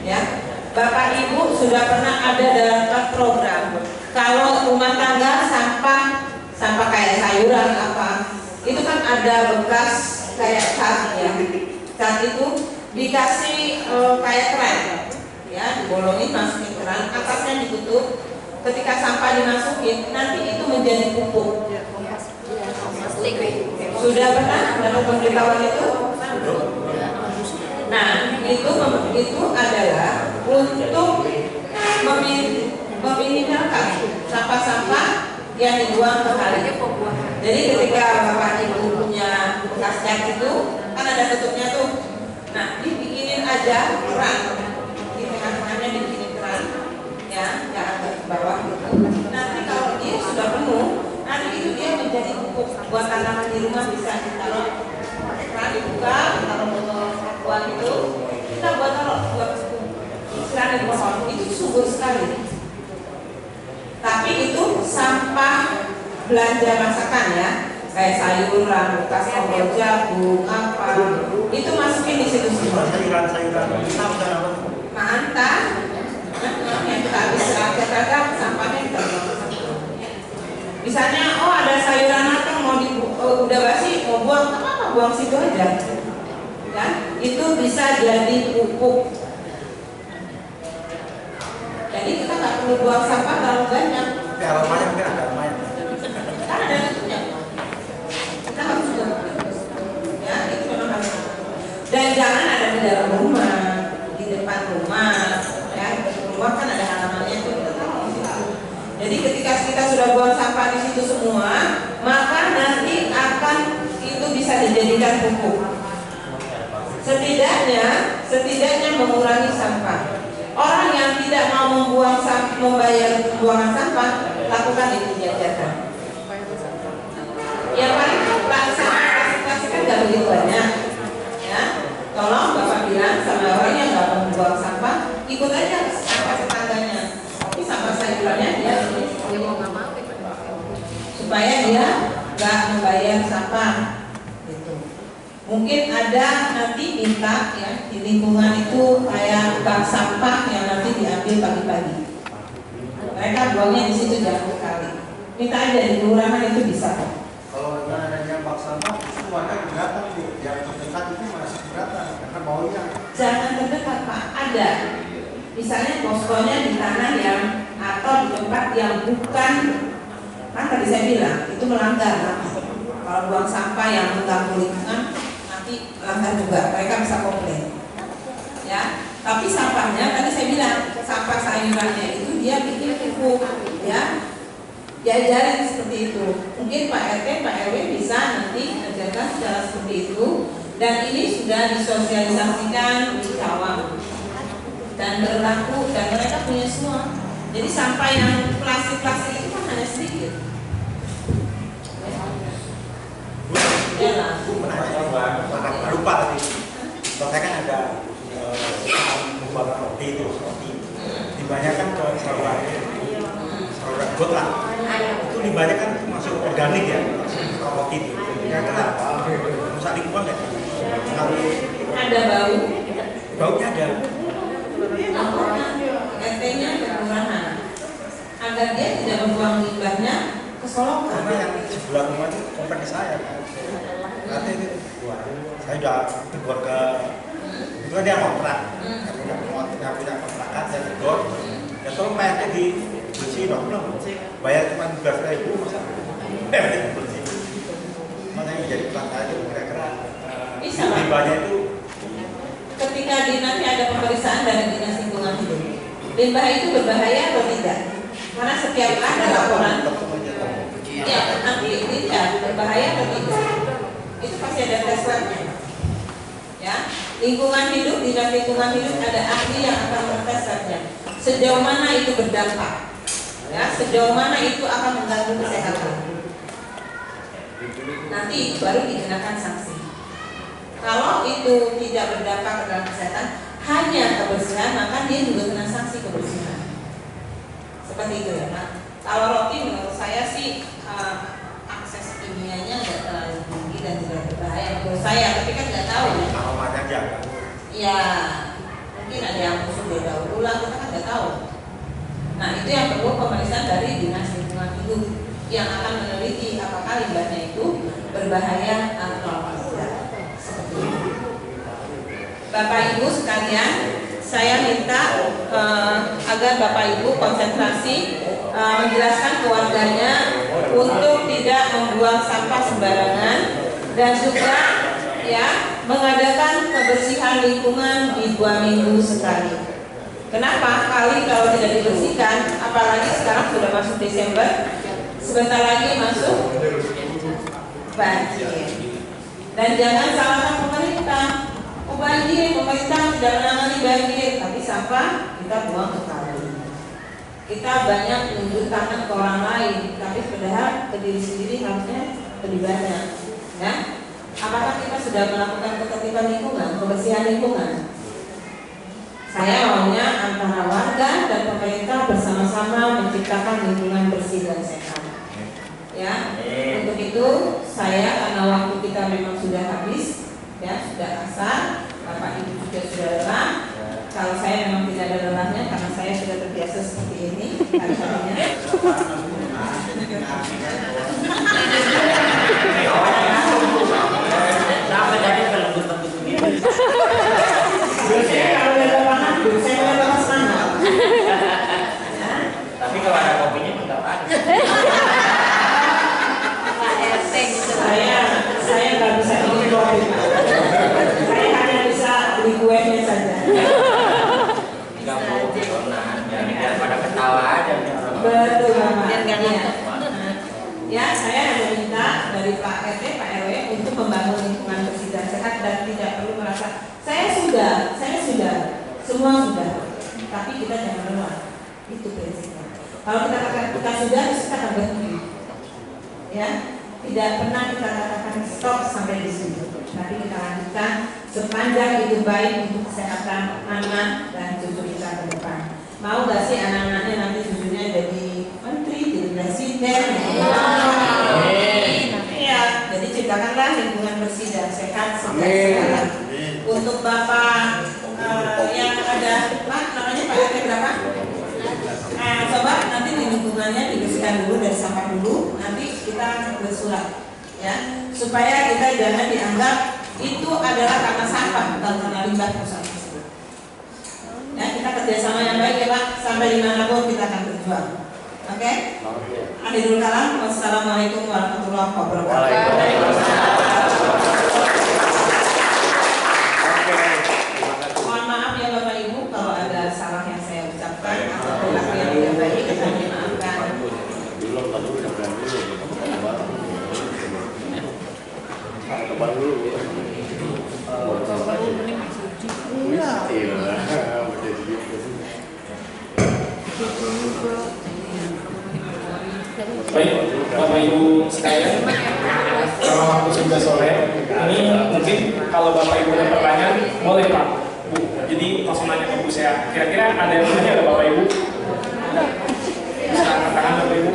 ya. Bapak Ibu sudah pernah ada dalam program kalau rumah tangga sampah kayak sayuran apa, itu kan ada bekas kayak cat ya. Cat itu dikasih kayak keran ya, dibolongin, masukin keran, atasnya ditutup. Ketika sampah dimasukin, nanti itu menjadi pupuk. Sudah pernah dapat pemberitahuan itu? Nah, itu adalah untuk meminimalkan sampah-sampah yang dibuang ke kali. Jadi ketika Bapak Ibu punya bekas cat itu kan ada tutupnya tuh. Nah, dibikinin aja keran. Di tengah-tengahnya dibikinin keran, ya, yang agak ke bawah gitu. Nanti kalau dia sudah penuh, nanti itu dia menjadi pupuk buat tanaman di rumah, bisa ditaruh keran dibuka, taruh buat itu, kita buat taruh buat keran di pohon. Itu subur sekali. Tapi itu sampah belanja masakan ya, kayak sayuran, bekas kompor jagung, apa, itu masukin di situ semua. Manta, yang kita habis kadang sampahnya kita buang. Misalnya, oh ada sayuran matang mau udah basi mau buang, apa buang situ aja, ya, itu bisa jadi pupuk. Jadi kita nggak perlu buang sampah terlalu banyak. Aromanya mungkin ada aromanya. Kan ada tutupnya. Kita harus ya, itu memang harus. Dan jangan ada di dalam rumah, di depan rumah, ya. Rumah kan ada halamannya itu kita taruh di situ. Jadi ketika kita sudah buang sampah di situ semua, maka nanti akan itu bisa dijadikan pupuk. Setidaknya mengurangi sampah. Orang yang tidak mau membayar pembuangan sampah, lakukan itu diajarkan. Yang paling plastik kan nggak begitu banyak, ya. Tolong Bapak bilang sama orang yang nggak mau membuang sampah, ikut aja sampah tetangganya. Tapi sampah sayurannya dia supaya dia nggak membayar sampah. Mungkin ada nanti minta ya di lingkungan itu kayak bank sampah yang nanti diambil pagi-pagi. Mereka buangnya di situ jauh sekali. Minta aja di kelurahan itu bisa. Kalau dengan adanya bank sampah, itu warga keberatan Bu. Yang terdekat itu masih keberatan karena baunya. Jangan terdekat Pak, ada. Misalnya poskonya di tanah yang atau di tempat yang bukan, kan tadi saya bilang itu melanggar. Kalau buang sampah yang mengganggu lingkungan, langgar juga, mereka bisa komplain ya. Tapi sampahnya tadi saya bilang sampah sayurannya itu dia bikin pupuk ya, diajarin seperti itu. Mungkin Pak RT, Pak RW bisa nanti ajarkan secara seperti itu, dan ini sudah disosialisasikan di Cawang dan berlaku, dan mereka punya semua. Jadi sampah yang plastik-plastik itu kan hanya sedikit. Lupa tadi. Saya kan ada pembuatan roti itu, dibanyakan ke saluran got lah. Itu dibanyakan itu masuk organik ya, roti itu. Kira-kira rusak lingkungan nggak? Ada bau? Baunya ada. RT-nya kelurahan agar dia tidak membuang limbahnya ke Solokan. Karena yang sebelah rumah itu komplek saya. Nanti itu saya udah tegur ke itu kan dia kontrak, yang punya kontrakan saya tegur, ya tolong mayatnya dibersihin dong, bayar cuma 13.000 masa mayatnya bersih. Makanya menjadi pelanggan itu kira-kira limbahnya itu. Ketika nanti ada pemeriksaan dari Dinas Lingkungan Hidup, limbah itu berbahaya atau tidak? Karena setiap ada laporan Ya, nanti ini ya berbahaya atau tidak? Itu pasti ada tes labnya. Ya, lingkungan hidup, dinas lingkungan hidup ada ahli yang akan mengetes labnya. Sejauh mana itu berdampak? Ya, sejauh mana itu akan mengganggu kesehatan? Nanti baru dikenakan sanksi. Kalau itu tidak berdampak terhadap kesehatan, hanya kebersihan, maka dia juga kena sanksi kebersihan. Seperti itu ya, Pak. Kalau roti menurut saya sih akses kimianya nggak terlalu tinggi dan tidak berbahaya menurut saya, tapi kan nggak tahu ya. Aromanya aja. Ya, mungkin ada yang khusus dari daur ulang, kita kan nggak tahu. Nah, itu yang perlu pemeriksaan dari dinas lingkungan hidup yang akan meneliti apakah limbahnya itu berbahaya atau tidak. Seperti itu. Bapak Ibu sekalian, saya minta agar Bapak Ibu konsentrasi menjelaskan keluarganya untuk tidak membuang sampah sembarangan dan juga ya mengadakan kebersihan lingkungan di 2 minggu sekali. Kenapa? Kali kalau tidak dibersihkan, apalagi sekarang sudah masuk Desember, sebentar lagi masuk banjir. Dan jangan salahkan pemerintah. Oh banjir, pemerintah sudah menangani banjir, tapi sampah kita buang ke kali. Kita banyak menunjuk tangan ke orang lain, tapi padahal ke diri sendiri harusnya lebih banyak. Ya? Apakah kita sudah melakukan ketertiban lingkungan, kebersihan lingkungan? Saya maunya antara warga dan pemerintah bersama-sama menciptakan lingkungan bersih dan sehat. Ya, untuk itu saya karena waktu kita memang sudah habis, ya sudah asar, Bapak Ibu juga sudah lelah. Kalau saya memang tidak ada lelahnya karena saya sudah terbiasa seperti ini hari-harinya. Kalau ada lapangan, saya mau lepas mana? Tapi kalau ada kopinya enggak apa. Saya nggak bisa bikin kopi. Saya hanya bisa beli kuenya saja. Enggak mau jadi biar pada ketawa aja. Betul Bapak. Ya, saya hanya minta dari Pak RT, Pak RW untuk membangun lingkungan bersih dan sehat dan tidak perlu merasa saya sudah, semua sudah, tapi kita jangan lelah. Itu prinsipnya. Kalau kita katakan kita sudah, kita akan berhenti. Ya, tidak pernah kita katakan stop sampai di sini, tapi kita lanjutkan sepanjang itu baik untuk kesehatan anak dan cucu kita ke depan. Mau gak sih anak-anaknya nanti cucunya jadi menteri, jadi presiden? Iya, jadi ciptakanlah lingkungan bersih dan sehat sejak sekarang. Untuk Bapak yang ada, Pak, namanya Pak RT berapa? Coba nanti di lingkungannya dibersihkan dulu dari sampah dulu, nanti kita bersurat ya, supaya kita jangan dianggap itu adalah karena sampah, bukan karena limbah perusahaan tersebut. Ya, kita kerjasama yang baik ya Pak, sampai dimanapun kita akan berjuang. Oke? Akhirul kalam, wassalamualaikum warahmatullahi wabarakatuh. Mohon maaf ya Bapak Ibu kalau ada salah yang saya ucapkan atau perilaku yang tidak baik, kita dimaafkan. Baik, Bapak Ibu sekalian, karena waktu sudah sore, ini mungkin kalau Bapak Ibu ada pertanyaan, boleh Pak, Bu. Jadi langsung nanya ke Bu saya. Kira-kira ada yang nanya ada Bapak Ibu? Bisa angkat tangan Bapak Ibu?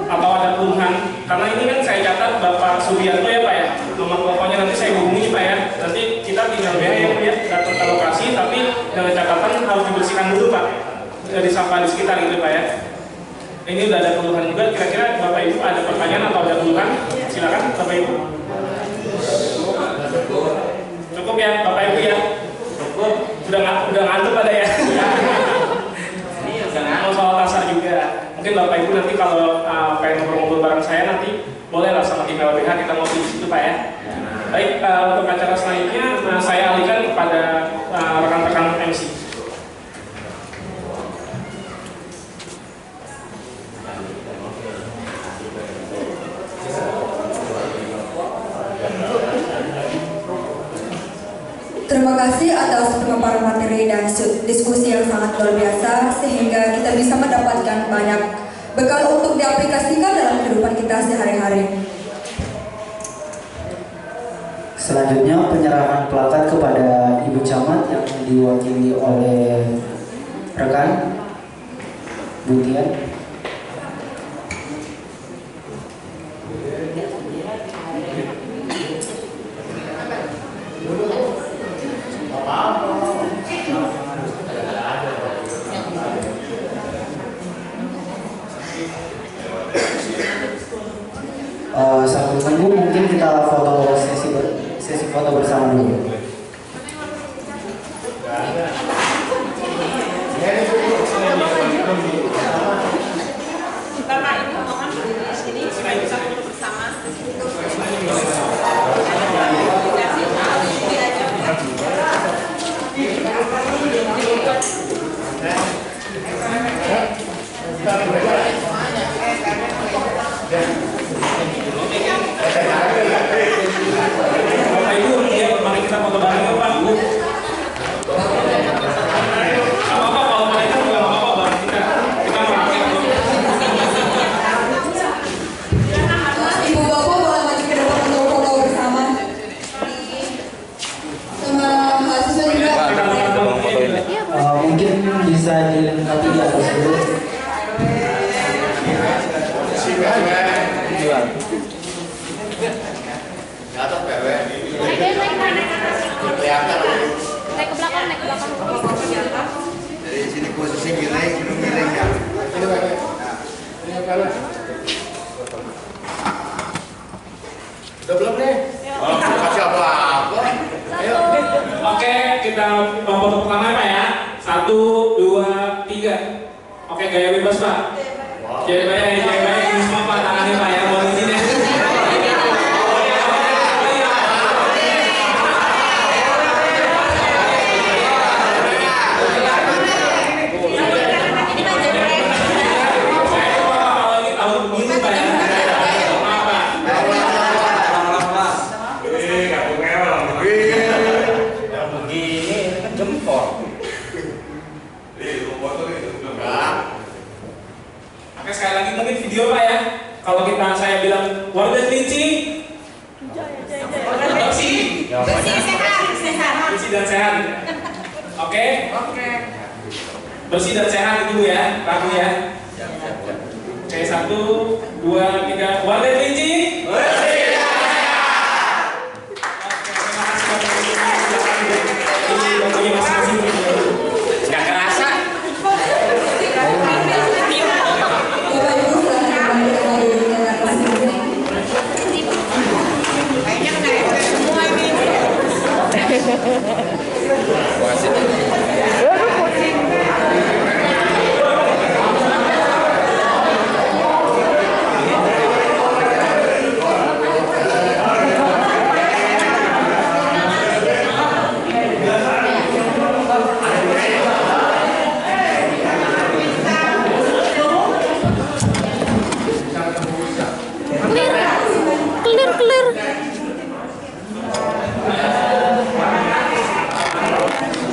Atau ada keluhan? Karena ini kan saya catat Bapak Subianto ya Pak ya. Nomor teleponnya nanti saya hubungi Pak ya. Nanti kita tinggal ya datang ke lokasi, tapi dengan catatan harus dibersihkan dulu Pak dari sampah di sekitar gitu Pak ya. Ini udah ada keluhan juga, kira-kira Bapak Ibu ada pertanyaan atau ada keluhan? Silakan Bapak Ibu. Cukup ya Bapak Ibu ya. Cukup. Udah ngantuk ada ya. Ini udah ngantuk soal pasar juga. Mungkin Bapak Ibu nanti kalau pengen ngobrol-ngobrol bareng saya nanti bolehlah sama tim LBH kita ngobrol di situ Pak ya. Baik, untuk acara selanjutnya saya alihkan kepada rekan-rekan MC. Terima kasih atas pemaparan materi dan diskusi yang sangat luar biasa sehingga kita bisa mendapatkan banyak bekal untuk diaplikasikan dalam kehidupan kita sehari-hari. Selanjutnya penyerahan plakat kepada Ibu Camat yang diwakili oleh rekan Bu Tian. Sambil menunggu mungkin kita foto sesi foto bersama dulu. Bapak Ibu mohon berdiri di sini supaya bisa foto bersama. Bapak Ibu, mari kita foto bareng ya Pak Bu. Apa-apa kalau mereka juga apa-apa bareng kita pakai Ibu bapak boleh maju ke depan untuk foto bersama. Sama mahasiswa juga. Mungkin bisa dilengkapi di atas dulu. Naik ke belakang. Dari sini posisi miring ya. Udah belum nih? Kasih apa-apa. Ayo. Oke, kita foto pertama Pak ya. 1, 2, 3. Oke, gaya bebas Pak. Jaya baik ini semua Pak, tangannya Pak ya, boleh sini. Oke, sekali lagi mungkin video Pak ya. Kalau saya bilang warga kelinci bersih dan sehat. Oke? Bersih dan sehat itu Bu ya, Ragu ya. Oke, 1, 2, 3, warga